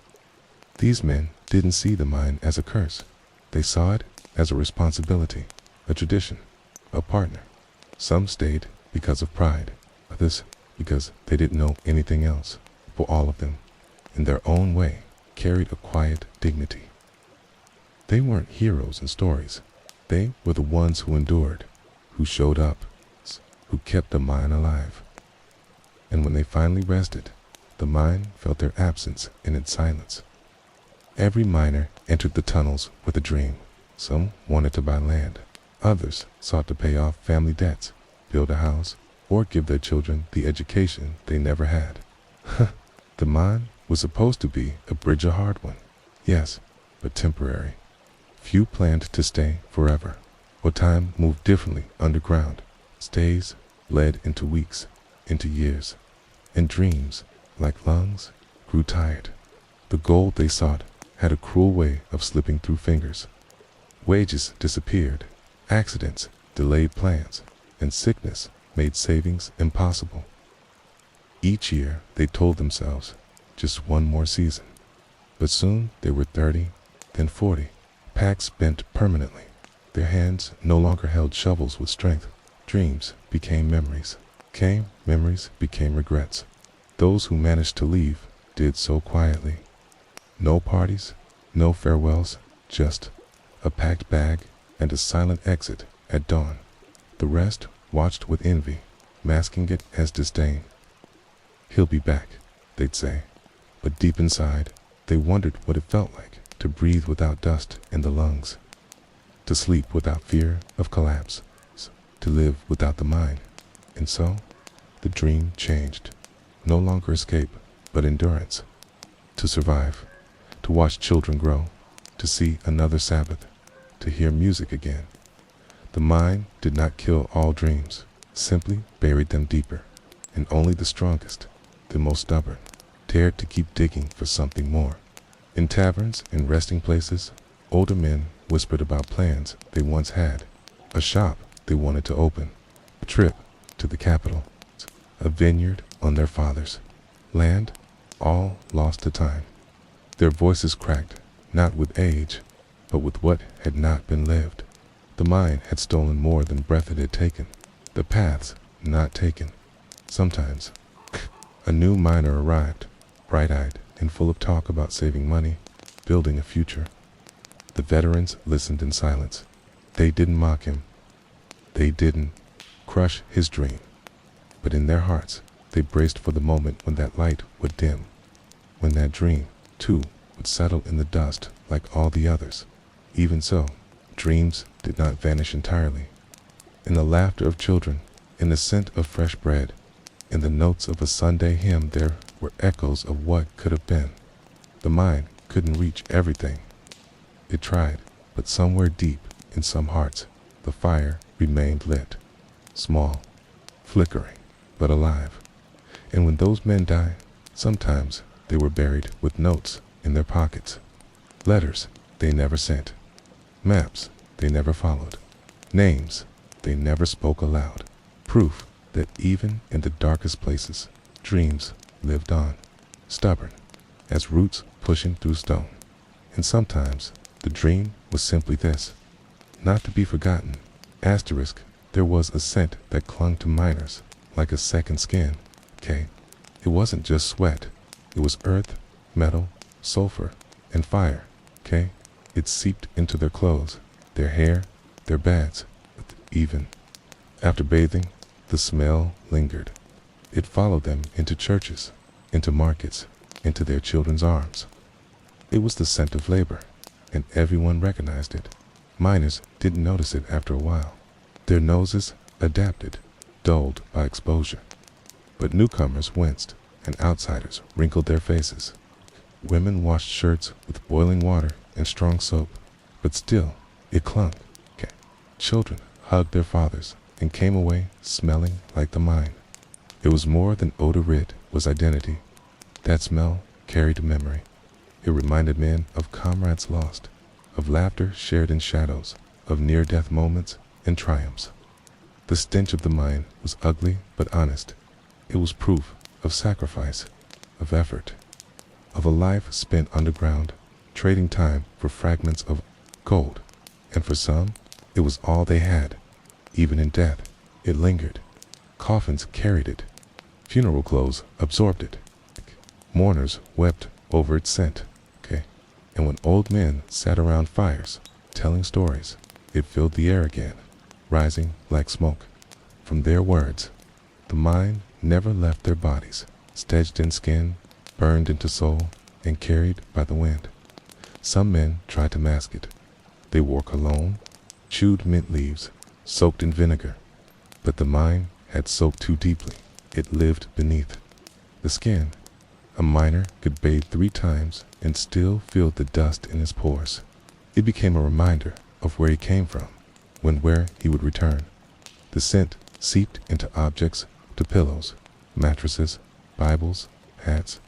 These men didn't see the mine as a curse. They saw it as a responsibility, a tradition, a partner. Some stayed because of pride, others because they didn't know anything else. For all of them, in their own way, carried a quiet dignity. They weren't heroes in stories. They were the ones who endured, who showed up, who kept the mine alive. And when they finally rested, the mine felt their absence in its silence. Every miner entered the tunnels with a dream. Some wanted to buy land. Others sought to pay off family debts, build a house, or give their children the education they never had. The mine was supposed to be a bridge, a hard one. Yes, but temporary. Few planned to stay forever. Or time moved differently underground. Stays led into weeks, into years. And dreams, like lungs, grew tired. The gold they sought had a cruel way of slipping through fingers. Wages disappeared. Accidents delayed plans. And sickness made savings impossible. Each year they told themselves, just one more season. But soon they were 30, then 40. Packs bent permanently. Their hands no longer held shovels with strength. Dreams became memories. Memories became regrets. Those who managed to leave did so quietly. No parties, no farewells, just a packed bag and a silent exit at dawn. The rest watched with envy, masking it as disdain. He'll be back, they'd say. But deep inside, they wondered what it felt like to breathe without dust in the lungs, to sleep without fear of collapse, to live without the mine. And so, the dream changed. No longer escape, but endurance. To survive, to watch children grow, to see another Sabbath, to hear music again. The mine did not kill all dreams, simply buried them deeper. And only the strongest, the most stubborn, dared to keep digging for something more. In taverns and resting places, older men whispered about plans they once had. a shop they wanted to open, a trip to the capital, a vineyard on their father's land, all lost to time. Their voices cracked, not with age, but with what had not been lived. The mine had stolen more than breath it had taken, the paths not taken. Sometimes, a new miner arrived, bright-eyed and full of talk about saving money, building a future. The veterans listened in silence. They didn't mock him. They didn't crush his dream. But in their hearts, they braced for the moment when that light would dim, when that dream, too, would settle in the dust like all the others. Even so, dreams did not vanish entirely. In the laughter of children, in the scent of fresh bread, in the notes of a Sunday hymn, there were echoes of what could have been. The mind couldn't reach everything. It tried, but somewhere deep in some hearts, the fire remained lit, small, flickering, but alive. And when those men died, sometimes they were buried with notes in their pockets, letters they never sent, maps they never followed, names they never spoke aloud, proof that even in the darkest places, dreams lived on, stubborn as roots pushing through stone. And sometimes the dream was simply this, not to be forgotten. Asterisk, there was a scent that clung to miners like a second skin. Okay, it wasn't just sweat, it was earth, metal, sulfur, and fire. Okay, it seeped into their clothes, their hair, their beds, but even after bathing, the smell lingered. It followed them into churches, into markets, into their children's arms. It was the scent of labor, and everyone recognized it. Miners didn't notice it after a while. Their noses adapted, dulled by exposure. But newcomers winced, and outsiders wrinkled their faces. Women washed shirts with boiling water and strong soap, but still it clung. Okay. Children hugged their fathers and came away smelling like the mine. It was more than odor, it was identity. That smell carried memory. It reminded men of comrades lost, of laughter shared in shadows, of near-death moments and triumphs. The stench of the mine was ugly but honest. It was proof of sacrifice, of effort, of a life spent underground, trading time for fragments of gold. And for some, it was all they had. Even in death, it lingered. Coffins carried it. Funeral clothes absorbed it. Mourners wept over its scent. Okay. And when old men sat around fires, telling stories, it filled the air again, rising like smoke. From their words, the mine never left their bodies, staged in skin, burned into soul, and carried by the wind. Some men tried to mask it. They wore cologne, chewed mint leaves, soaked in vinegar. But the mine had soaked too deeply. It lived beneath the skin. A miner could bathe 3 times and still feel the dust in his pores. It became a reminder of where he came from, where he would return. The scent seeped into objects, to pillows, mattresses, Bibles, hats.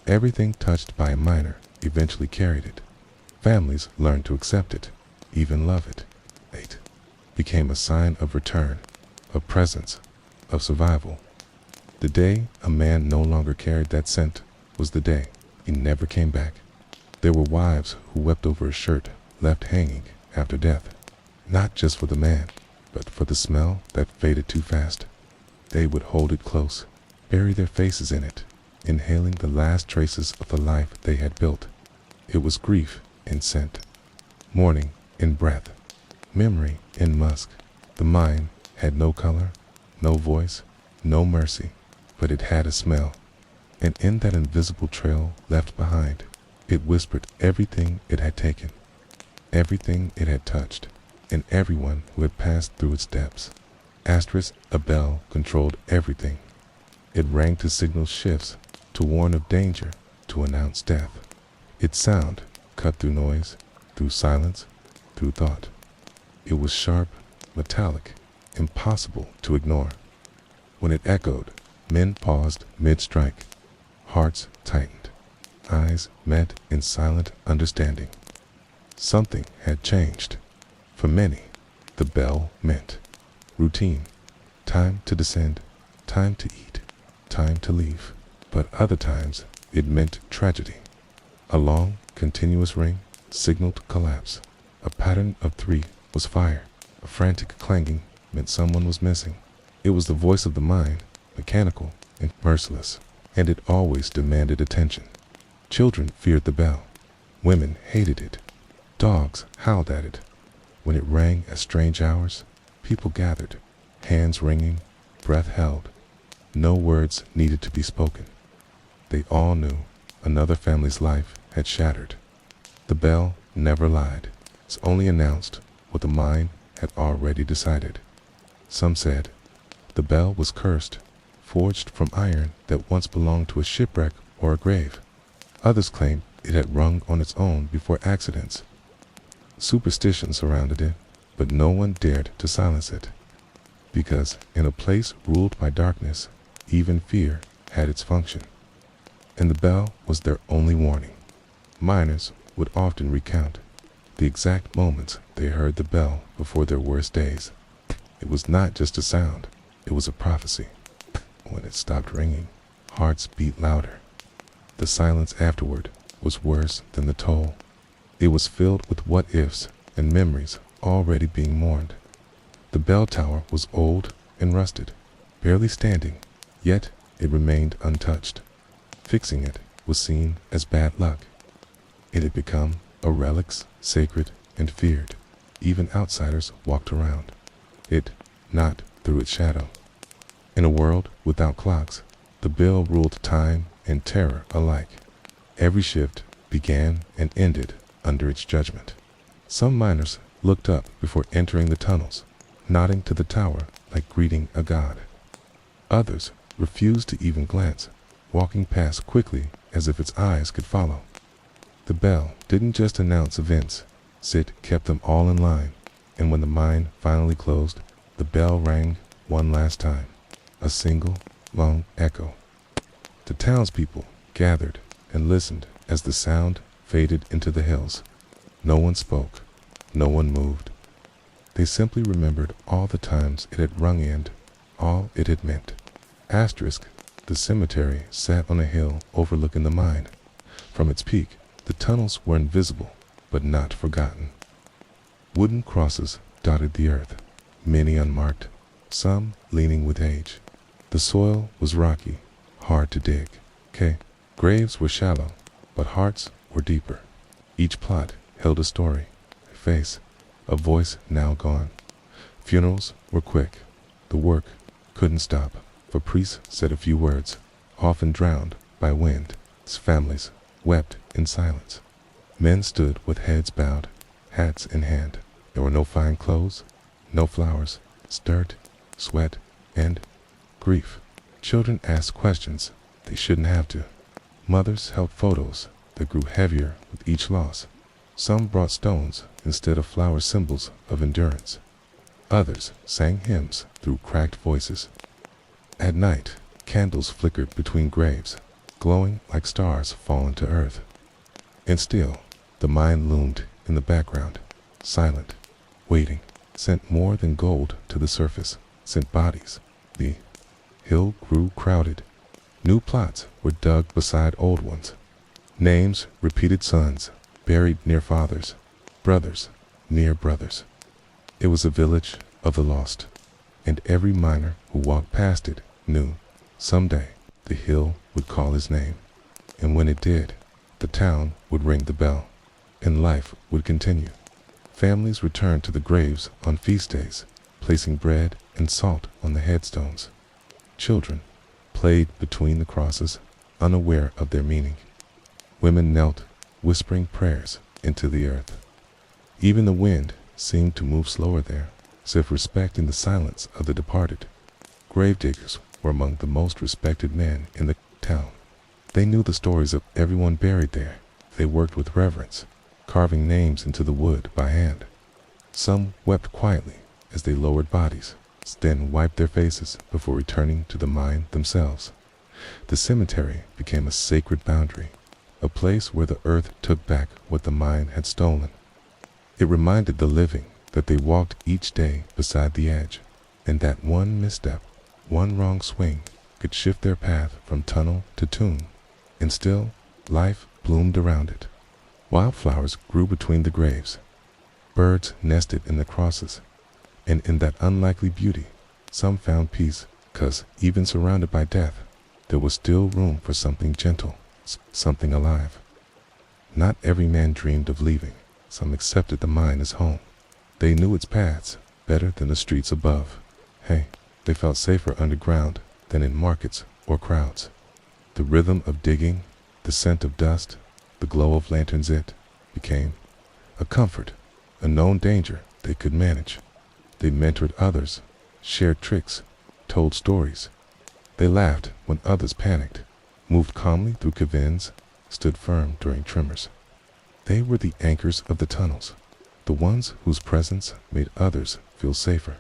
Everything touched by a miner eventually carried it. Families learned to accept it, even love it. It became a sign of return, of presence, of survival. The day a man no longer carried that scent was the day he never came back. There were wives who wept over a shirt left hanging after death, not just for the man, but for the smell that faded too fast. They would hold it close, bury their faces in it, inhaling the last traces of the life they had built. It was grief in scent, mourning in breath, memory in musk. The mine had no color, no voice, no mercy, but it had a smell. And in that invisible trail left behind, it whispered everything it had taken, everything it had touched, and everyone who had passed through its depths. Asterisk, a bell controlled everything. It rang to signal shifts, to warn of danger, to announce death. Its sound cut through noise, through silence, through thought. It was sharp, metallic, impossible to ignore. When it echoed, men paused mid-strike. Hearts tightened. Eyes met in silent understanding. Something had changed. For many, The bell meant routine, time to descend, time to eat, time to leave. But other times it meant tragedy. A long, continuous ring signaled collapse. A pattern of 3 was fire. A frantic clanging meant someone was missing. It was the voice of the mind, mechanical and merciless, and it always demanded attention. Children feared the bell. Women hated it. Dogs howled at it. When it rang at strange hours, people gathered, hands wringing, breath held. No words needed to be spoken. They all knew another family's life had shattered. The bell never lied. It only announced what the mind had already decided. Some said the bell was cursed, forged from iron that once belonged to a shipwreck or a grave. Others claimed it had rung on its own before accidents. Superstition surrounded it, but no one dared to silence it. Because in a place ruled by darkness, even fear had its function. And the bell was their only warning. Miners would often recount the exact moments they heard the bell before their worst days. It was not just a sound, it was a prophecy. When it stopped ringing, hearts beat louder. The silence afterward was worse than the toll. It was filled with what-ifs and memories already being mourned. The bell tower was old and rusted, barely standing, yet it remained untouched. Fixing it was seen as bad luck. It had become a relic, sacred and feared. Even outsiders walked around it, not through its shadow. In a world without clocks, the bell ruled time and terror alike. Every shift began and ended under its judgment. Some miners looked up before entering the tunnels, nodding to the tower like greeting a god. Others refused to even glance, walking past quickly as if its eyes could follow. The bell didn't just announce events, it kept them all in line, and when the mine finally closed, the bell rang one last time, a single, long echo. The townspeople gathered and listened as the sound faded into the hills. No one spoke, no one moved. They simply remembered all the times it had rung and all it had meant. Asterisk, the cemetery sat on a hill overlooking the mine. From its peak, the tunnels were invisible, but not forgotten. Wooden crosses dotted the earth, many unmarked, some leaning with age. The soil was rocky, hard to dig. Graves were shallow, but hearts were deeper. Each plot held a story, a face, a voice now gone. Funerals were quick. The work couldn't stop, for priests said a few words, often drowned by wind. Its families wept in silence. Men stood with heads bowed, hats in hand. There were no fine clothes, no flowers, just dirt, sweat, and grief. Children asked questions they shouldn't have to. Mothers held photos that grew heavier with each loss. Some brought stones instead of flower, symbols of endurance. Others sang hymns through cracked voices. At night, candles flickered between graves, glowing like stars fallen to earth. And still, the mine loomed in the background, silent, waiting, sent more than gold to the surface, sent bodies. The hill grew crowded. New plots were dug beside old ones. Names repeated, sons buried near fathers, brothers near brothers. It was a village of the lost, and every miner who walked past it knew someday the hill would call his name. And when it did, the town would ring the bell, and life would continue. Families returned to the graves on feast days, placing bread and salt on the headstones. Children played between the crosses, unaware of their meaning. Women knelt, whispering prayers into the earth. Even the wind seemed to move slower there, as if respecting the silence of the departed. Gravediggers were among the most respected men in the town. They knew the stories of everyone buried there. They worked with reverence, carving names into the wood by hand. Some wept quietly as they lowered bodies, then wiped their faces before returning to the mine themselves. The cemetery became a sacred boundary, a place where the earth took back what the mine had stolen. It reminded the living that they walked each day beside the edge, and that one misstep, one wrong swing, could shift their path from tunnel to tomb, and still life bloomed around it. Wildflowers grew between the graves, birds nested in the crosses, and in that unlikely beauty, some found peace, 'cause even surrounded by death, there was still room for something gentle, something alive. Not every man dreamed of leaving. Some accepted the mine as home. They knew its paths better than the streets above. Hey, they felt safer underground than in markets or crowds. The rhythm of digging, the scent of dust, the glow of lanterns, it became a comfort, a known danger they could manage. They mentored others, shared tricks, told stories. They laughed when others panicked, moved calmly through cavins, stood firm during tremors. They were the anchors of the tunnels, the ones whose presence made others feel safer.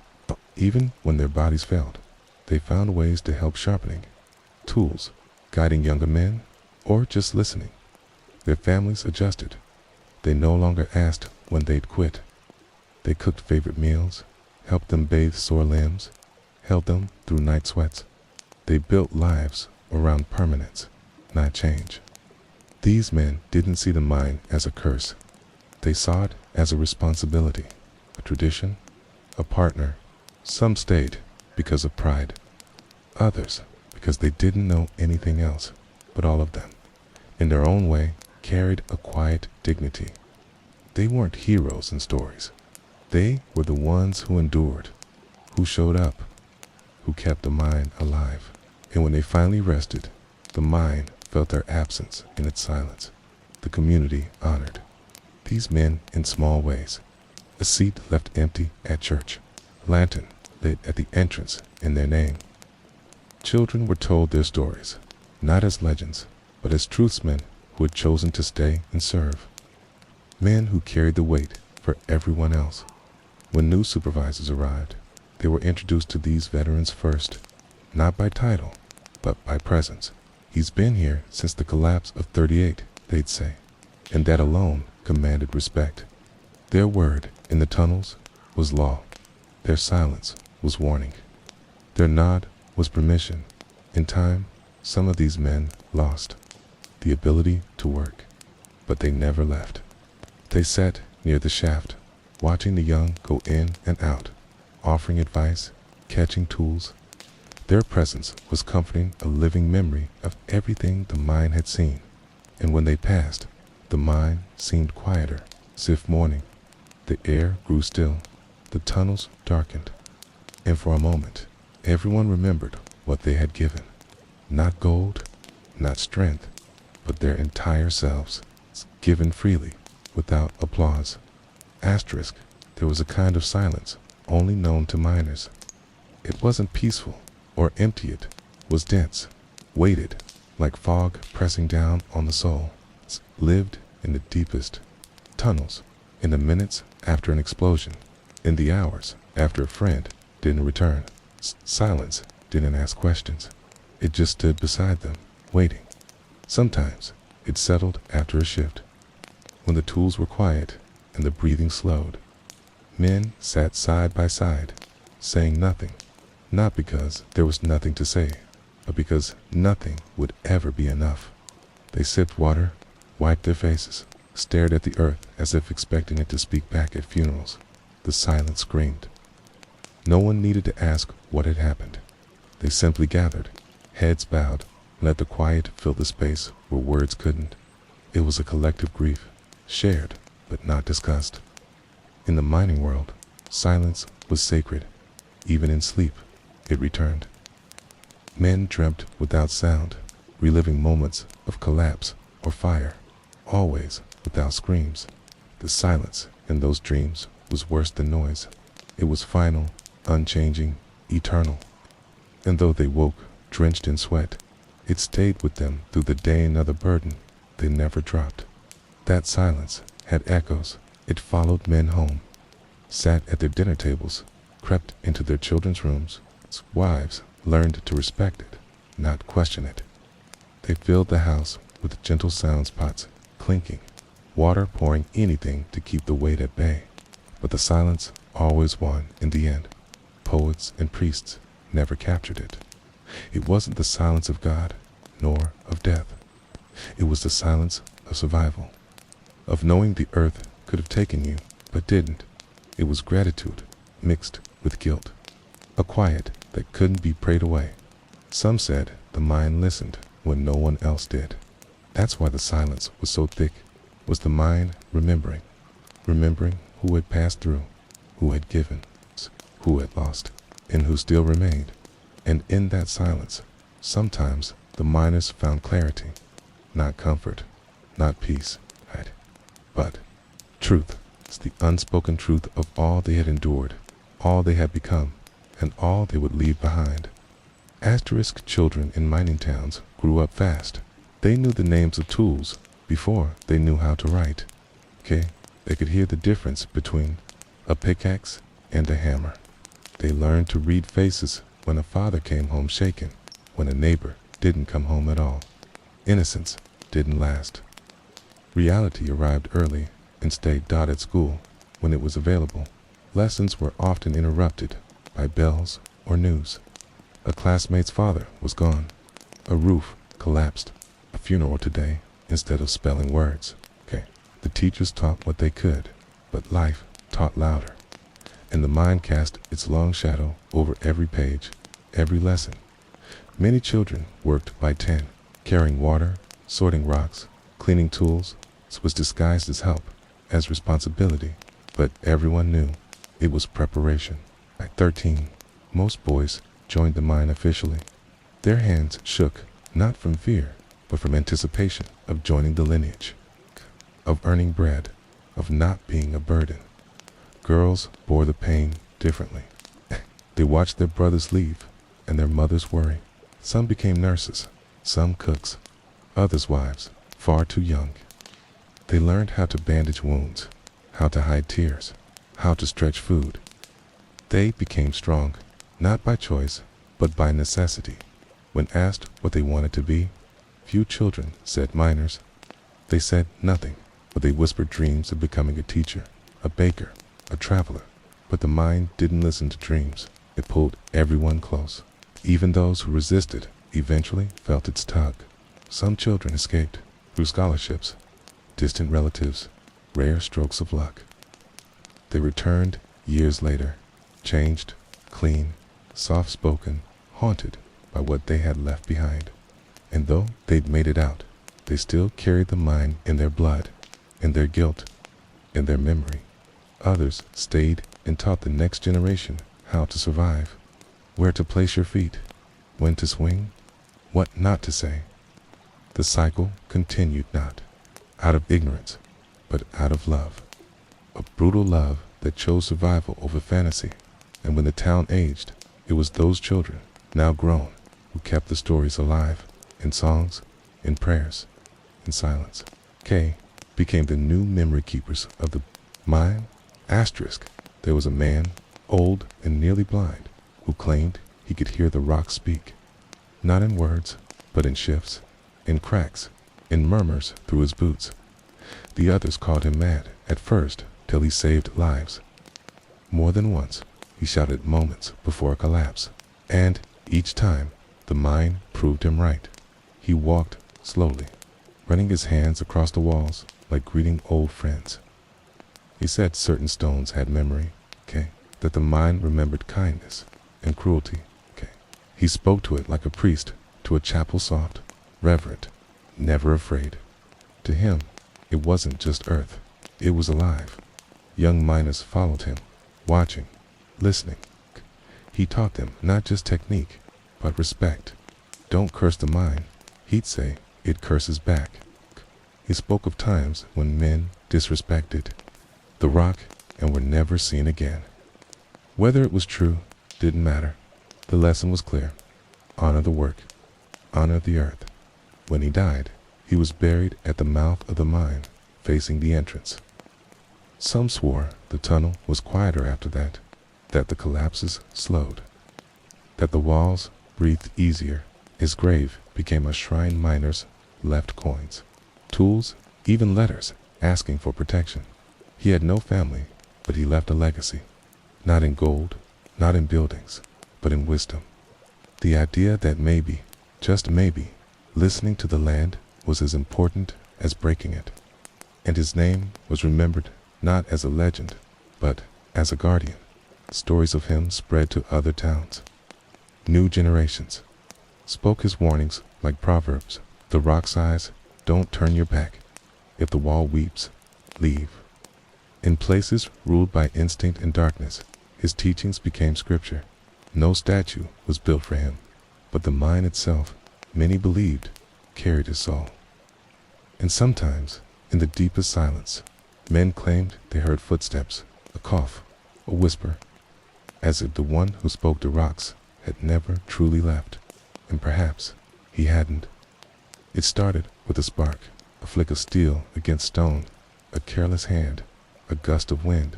Even when their bodies failed, they found ways to help, sharpening tools, guiding younger men, or just listening. Their families adjusted. They no longer asked when they'd quit. They cooked favorite meals, helped them bathe sore limbs, held them through night sweats. They built lives around permanence, not change. These men didn't see the mine as a curse. They saw it as a responsibility, a tradition, a partner. Some stayed because of pride, others because they didn't know anything else, but all of them, in their own way, carried a quiet dignity. They weren't heroes in stories. They were the ones who endured, who showed up, who kept the mine alive. And when they finally rested, the mine felt their absence in its silence. The community honored these men in small ways. A seat left empty at church, a lantern lit at the entrance in their name. Children were told their stories, not as legends, but as truthsmen who had chosen to stay and serve. Men who carried the weight for everyone else. When new supervisors arrived, they were introduced to these veterans first, not by title, but by presence. He's been here since the collapse of '38, they'd say, and that alone commanded respect. Their word in the tunnels was law. Their silence was warning. Their nod was permission. In time, some of these men lost the ability to work, but they never left. They sat near the shaft, watching the young go in and out, offering advice, catching tools. Their presence was comforting, a living memory of everything the mine had seen. And when they passed, the mine seemed quieter, as if mourning. The air grew still, the tunnels darkened, and for a moment, everyone remembered what they had given. Not gold, not strength, but their entire selves, given freely, without applause. Asterisk, there was a kind of silence only known to miners. It wasn't peaceful or empty, it was dense, weighted, like fog pressing down on the soul. Lived in the deepest tunnels, in the minutes after an explosion, in the hours after a friend didn't return. Silence didn't ask questions. It just stood beside them, waiting. Sometimes it settled after a shift, when the tools were quiet and the breathing slowed. Men sat side by side, saying nothing, not because there was nothing to say, but because nothing would ever be enough. They sipped water, wiped their faces, stared at the earth as if expecting it to speak back at funerals. The silence screamed. No one needed to ask what had happened. They simply gathered, heads bowed, let the quiet fill the space where words couldn't. It was a collective grief, shared but not discussed. In the mining world, silence was sacred. Even in sleep, it returned. Men dreamt without sound, reliving moments of collapse or fire, always without screams. The silence in those dreams was worse than noise. It was final, unchanging, eternal. And though they woke, drenched in sweat, it stayed with them through the day, another burden they never dropped. That silence had echoes. It followed men home, sat at their dinner tables, crept into their children's rooms. Wives learned to respect it, not question it. They filled the house with gentle sounds, pots clinking, water pouring, anything to keep the weight at bay. But the silence always won in the end. Poets and priests never captured it. It wasn't the silence of God, nor of death. It was the silence of survival, of knowing the earth could have taken you, but didn't. It was gratitude mixed with guilt, a quiet that couldn't be prayed away. Some said the mind listened when no one else did. That's why the silence was so thick, was the mind remembering who had passed through, who had given, who had lost, and who still remained. And in that silence, sometimes the miners found clarity, not comfort, not peace, but truth. It's the unspoken truth of all they had endured, all they had become, and all they would leave behind. Asterisk children in mining towns grew up fast. They knew the names of tools before they knew how to write. They could hear the difference between a pickaxe and a hammer. They learned to read faces when a father came home shaken, when a neighbor didn't come home at all. Innocence didn't last. Reality arrived early and stayed at school when it was available. Lessons were often interrupted by bells or news. A classmate's father was gone. A roof collapsed. A funeral today instead of spelling words. The teachers taught what they could, but life taught louder. And the mind cast its long shadow over every page, every lesson. Many children worked by 10, carrying water, sorting rocks, cleaning tools. This was disguised as help, as responsibility, but everyone knew it was preparation. At 13, most boys joined the mine officially. Their hands shook, not from fear, but from anticipation of joining the lineage, of earning bread, of not being a burden. Girls bore the pain differently. They watched their brothers leave and their mothers worry. Some became nurses, some cooks, others wives, far too young. They learned how to bandage wounds, how to hide tears, how to stretch food. They became strong, not by choice, but by necessity. When asked what they wanted to be, few children said miners. They said nothing, but they whispered dreams of becoming a teacher, a baker, a traveler. But the mind didn't listen to dreams. It pulled everyone close. Even those who resisted eventually felt its tug. Some children escaped through scholarships, distant relatives, rare strokes of luck. They returned years later, changed, clean, soft-spoken, haunted by what they had left behind. And though they'd made it out, they still carried the mind in their blood, in their guilt, in their memory. Others stayed and taught the next generation how to survive, where to place your feet, when to swing, what not to say. The cycle continued not out of ignorance, but out of love. A brutal love that chose survival over fantasy. And when the town aged, it was those children, now grown, who kept the stories alive, in songs, in prayers, in silence. Became the new memory keepers of the mine. There was a man, old and nearly blind, who claimed he could hear the rocks speak, not in words, but in shifts, in cracks, in murmurs through his boots. The others called him mad at first, till he saved lives. More than once, he shouted moments before a collapse, and each time, the mine proved him right. He walked slowly, running his hands across the walls like greeting old friends. He said certain stones had memory, that the mind remembered kindness and cruelty. He spoke to it like a priest to a chapel soft, reverent, never afraid. To him, it wasn't just earth, it was alive. Young miners followed him, watching, listening. He taught them not just technique, but respect. Don't curse the mine, he'd say, it curses back. He spoke of times when men disrespected the rock and were never seen again. Whether it was true didn't matter. The lesson was clear. Honor the work. Honor the earth. When he died, he was buried at the mouth of the mine, facing the entrance. Some swore the tunnel was quieter after that the collapses slowed, that the walls breathed easier. His grave became a shrine. Miners left coins, tools, even letters asking for protection. He had no family, but he left a legacy. not in gold, not in buildings, but in wisdom. The idea that maybe, just maybe, listening to the land was as important as breaking it. And his name was remembered not as a legend, but as a guardian. Stories of him spread to other towns. New generations spoke his warnings like proverbs. The rock sighs, don't turn your back. If the wall weeps, leave. In places ruled by instinct and darkness, his teachings became scripture. No statue was built for him, but the mine itself, many believed, carried his soul. And sometimes, in the deepest silence, men claimed they heard footsteps, a cough, a whisper, as if the one who spoke to rocks had never truly left, and perhaps he hadn't. It started with a spark, a flick of steel against stone, a careless hand, a gust of wind.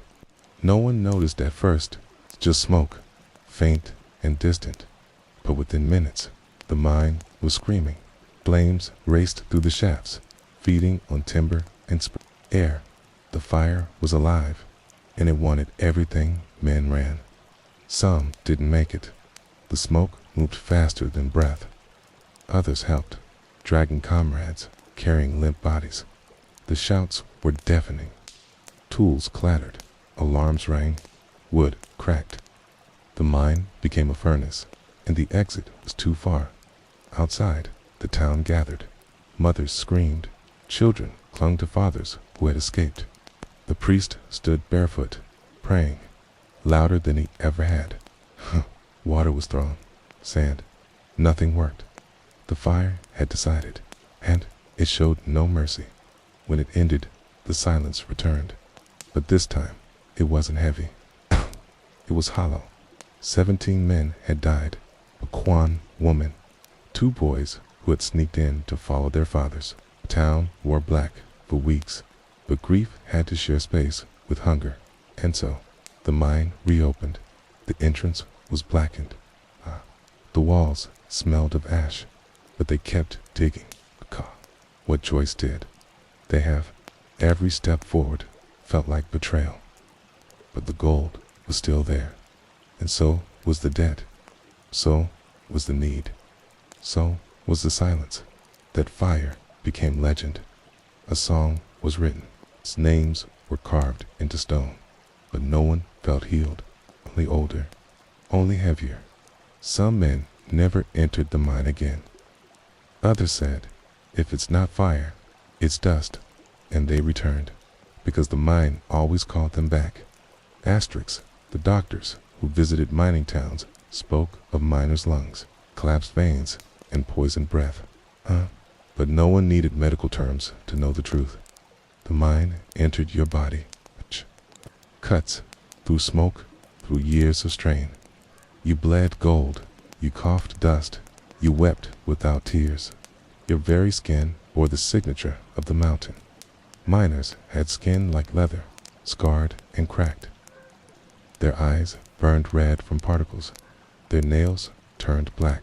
No one noticed at first, just smoke, faint and distant. But within minutes, the mine was screaming. Flames raced through the shafts, feeding on timber and air. The fire was alive, and it wanted everything men ran. Some didn't make it. The smoke moved faster than breath. Others helped, dragging comrades, carrying limp bodies. The shouts were deafening. Tools clattered, alarms rang, wood cracked. The mine became a furnace, and the exit was too far. Outside, the town gathered. Mothers screamed. Children clung to fathers who had escaped. The priest stood barefoot, praying, louder than he ever had. Water was thrown, sand. Nothing worked. The fire had decided, and it showed no mercy. When it ended, the silence returned. But this time, it wasn't heavy. It was hollow. 17 men had died, a Kwan woman, 2 boys who had sneaked in to follow their fathers. The town wore black for weeks, but grief had to share space with hunger. And so, the mine reopened. The entrance was blackened. The walls smelled of ash, but they kept digging. What Joyce did. They have. Every step forward felt like betrayal. But the gold was still there, and so was the debt. So was the need. So was the silence. That fire became legend. A song was written. Its names were carved into stone. But no one felt healed, only older, only heavier. Some men never entered the mine again. Others said, if it's not fire, it's dust, and they returned, because the mine always called them back. Asterix, the doctors who visited mining towns, spoke of miners' lungs, collapsed veins, and poisoned breath. But no one needed medical terms to know the truth. The mine entered your body. Cuts, through smoke, through years of strain. You bled gold, you coughed dust, you wept without tears. Your very skin bore the signature of the mountain. Miners had skin like leather, scarred and cracked. Their eyes burned red from particles. Their nails turned black.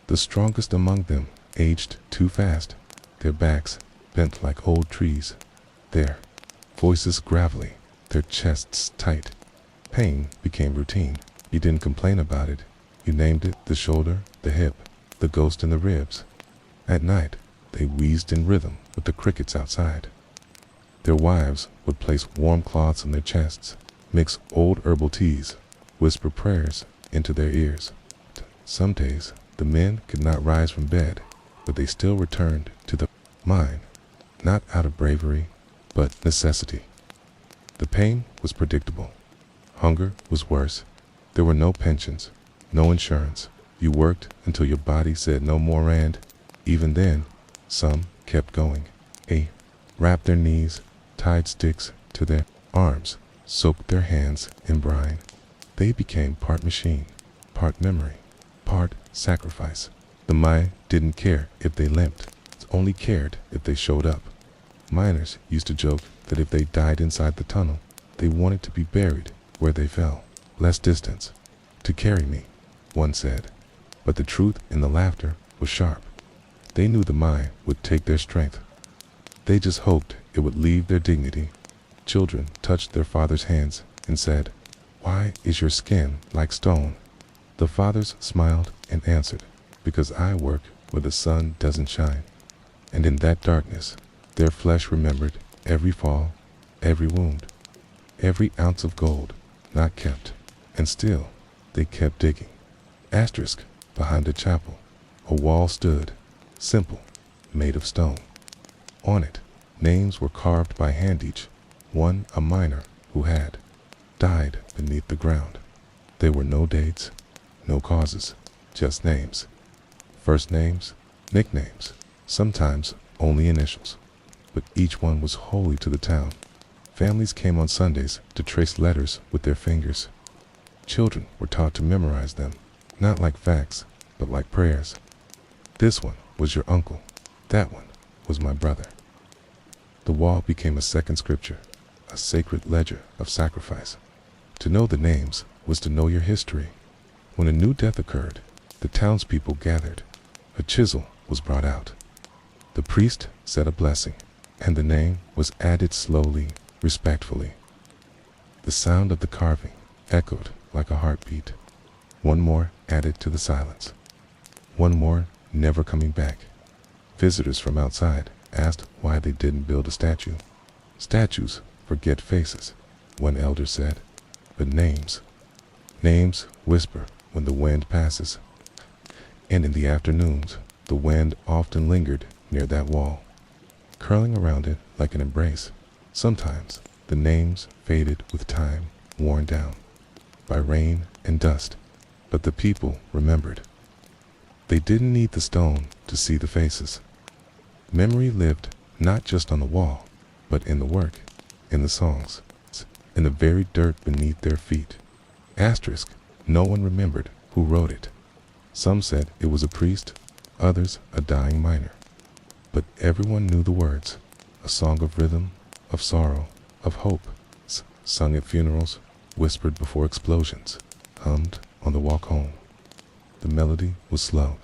The strongest among them aged too fast, their backs bent like old trees, their voices gravelly, their chests tight. Pain became routine. You didn't complain about it. You named it the shoulder, the hip, the ghost in the ribs. At night, they wheezed in rhythm with the crickets outside. Their wives would place warm cloths on their chests, mix old herbal teas, whisper prayers into their ears. Some days, the men could not rise from bed, but they still returned to the mine, not out of bravery, but necessity. The pain was predictable. Hunger was worse. There were no pensions, no insurance. You worked until your body said no more rand. Even then, some kept going. Wrapped their knees, tied sticks to their arms, soaked their hands in brine. They became part machine, part memory, part sacrifice. The mine didn't care if they limped, it only cared if they showed up. Miners used to joke that if they died inside the tunnel, they wanted to be buried where they fell. Less distance to carry me, one said. But the truth in the laughter was sharp. They knew the mine would take their strength. They just hoped it would leave their dignity. Children touched their father's hands and said, "Why is your skin like stone?" The fathers smiled and answered, "Because I work where the sun doesn't shine." And in that darkness, their flesh remembered every fall, every wound, every ounce of gold not kept. And still, they kept digging. Asterisk, behind a chapel, a wall stood, simple, made of stone. On it, names were carved by hand, each one a miner who had died beneath the ground. There were no dates, no causes, just names. First names, nicknames, sometimes only initials. But each one was holy to the town. Families came on Sundays to trace letters with their fingers. Children were taught to memorize them, not like facts, but like prayers. This one was your uncle. That one was my brother. The wall became a second scripture, a sacred ledger of sacrifice. To know the names was to know your history. When a new death occurred, the townspeople gathered. A chisel was brought out. The priest said a blessing, and the name was added slowly, respectfully. The sound of the carving echoed like a heartbeat. One more added to the silence. One more never coming back. Visitors from outside asked why they didn't build a statue. Statues forget faces, one elder said, but names whisper when the wind passes. And in the afternoons, the wind often lingered near that wall, curling around it like an embrace. Sometimes the names faded with time, worn down by rain and dust, but the people remembered. They didn't need the stone to see the faces. Memory lived not just on the wall, but in the work, in the songs, in the very dirt beneath their feet. Asterisk, no one remembered who wrote it. Some said it was a priest, others a dying miner. But everyone knew the words, a song of rhythm, of sorrow, of hope, sung at funerals, whispered before explosions, hummed on the walk home. The melody was slow,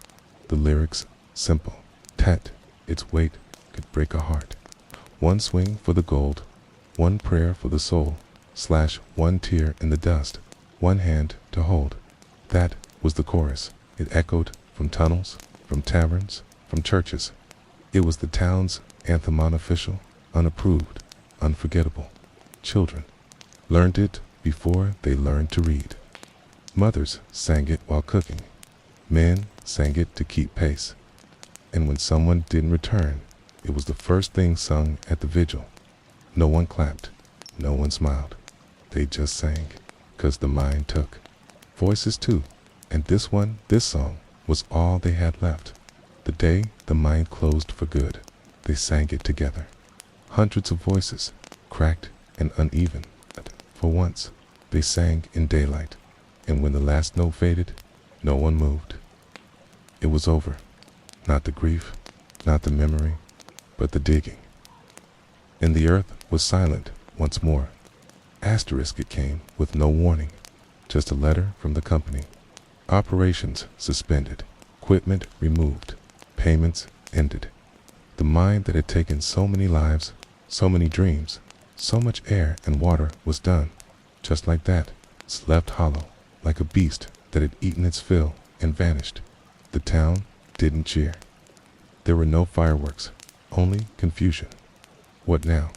the lyrics simple. Tat, its weight could break a heart. One swing for the gold, one prayer for the soul, / one tear in the dust, one hand to hold. That was the chorus. It echoed from tunnels, from taverns, from churches. It was the town's anthem, unofficial, unapproved, unforgettable. Children learned it before they learned to read. Mothers sang it while cooking. Men sang it to keep pace. And when someone didn't return, it was the first thing sung at the vigil. No one clapped, no one smiled. They just sang, 'cause the mind took. Voices too, and this song was all they had left. The day the mind closed for good, they sang it together. Hundreds of voices, cracked and uneven. For once, they sang in daylight, and when the last note faded, no one moved. It was over. Not the grief, not the memory, but the digging. And the earth was silent once more. Asterisk, it came with no warning, just a letter from the company. Operations suspended, equipment removed, payments ended. The mine that had taken so many lives, so many dreams, so much air and water was done. Just like that, it's left hollow, like a beast that had eaten its fill and vanished. The town didn't cheer. There were no fireworks, only confusion. What now?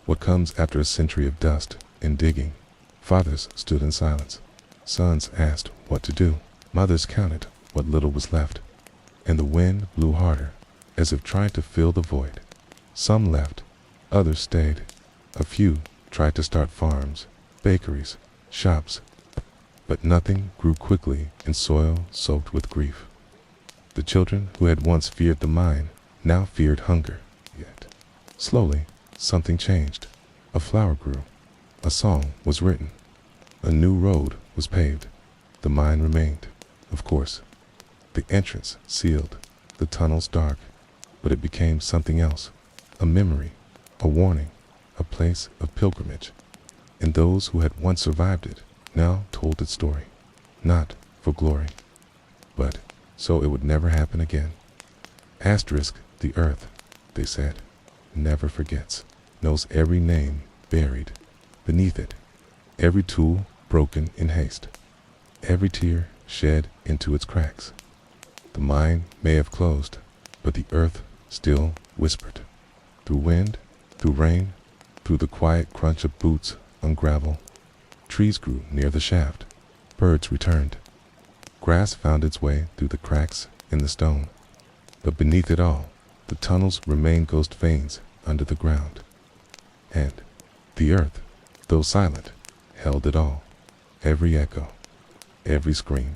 What comes after a century of dust and digging? Fathers stood in silence. Sons asked what to do. Mothers counted what little was left. And the wind blew harder, as if trying to fill the void. Some left, others stayed. A few tried to start farms, bakeries, shops. But nothing grew quickly in soil soaked with grief. The children who had once feared the mine now feared hunger. Yet, slowly, something changed. A flower grew. A song was written. A new road was paved. The mine remained, of course. The entrance sealed, the tunnels dark, but it became something else. A memory, a warning, a place of pilgrimage. And those who had once survived it now told its story, not for glory, but so it would never happen again. Asterisk, the earth, they said, never forgets, knows every name buried beneath it, every tool broken in haste, every tear shed into its cracks. The mind may have closed, but the earth still whispered. Through wind, through rain, through the quiet crunch of boots on gravel, trees grew near the shaft, birds returned. Grass found its way through the cracks in the stone, but beneath it all, the tunnels remained ghost veins under the ground. And the earth, though silent, held it all, every echo, every scream,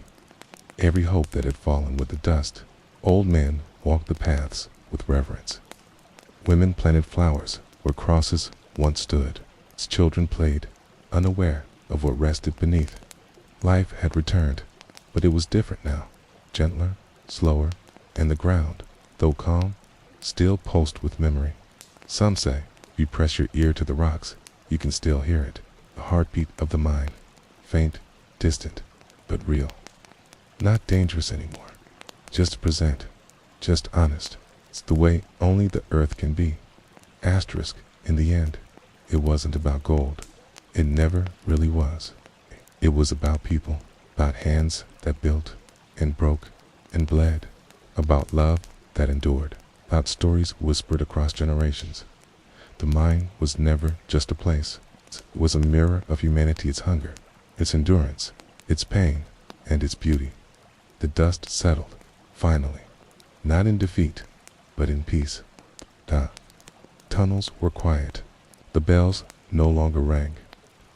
every hope that had fallen with the dust. Old men walked the paths with reverence. Women planted flowers where crosses once stood. As children played, unaware of what rested beneath. Life had returned, but it was different now, gentler, slower, and the ground, though calm, still pulsed with memory. Some say, if you press your ear to the rocks, you can still hear it, the heartbeat of the mind, faint, distant, but real. Not dangerous anymore, just present, just honest. It's the way only the earth can be. Asterisk, in the end, it wasn't about gold. It never really was. It was about people, about hands that built and broke and bled, about love that endured, about stories whispered across generations. The mind was never just a place. It was a mirror of humanity's hunger, its endurance, its pain, and its beauty. The dust settled, finally, not in defeat, but in peace. The tunnels were quiet. The bells no longer rang.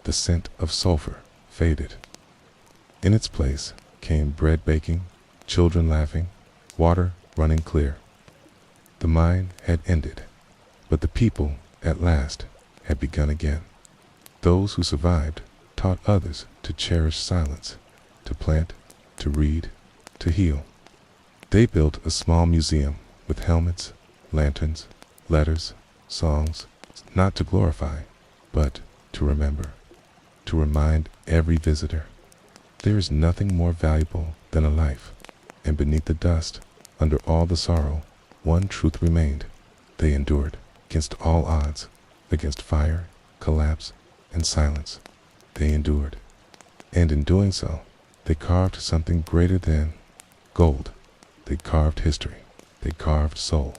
The scent of sulfur faded. In its place came bread baking, children laughing, water running clear. The mine had ended, but the people, at last, had begun again. Those who survived taught others to cherish silence, to plant, to read, to heal. They built a small museum with helmets, lanterns, letters, songs, not to glorify, but to remember, to remind every visitor. There is nothing more valuable than a life, and beneath the dust, under all the sorrow, one truth remained. They endured, against all odds, against fire, collapse, and silence. They endured, and in doing so, they carved something greater than gold. They carved history. They carved soul.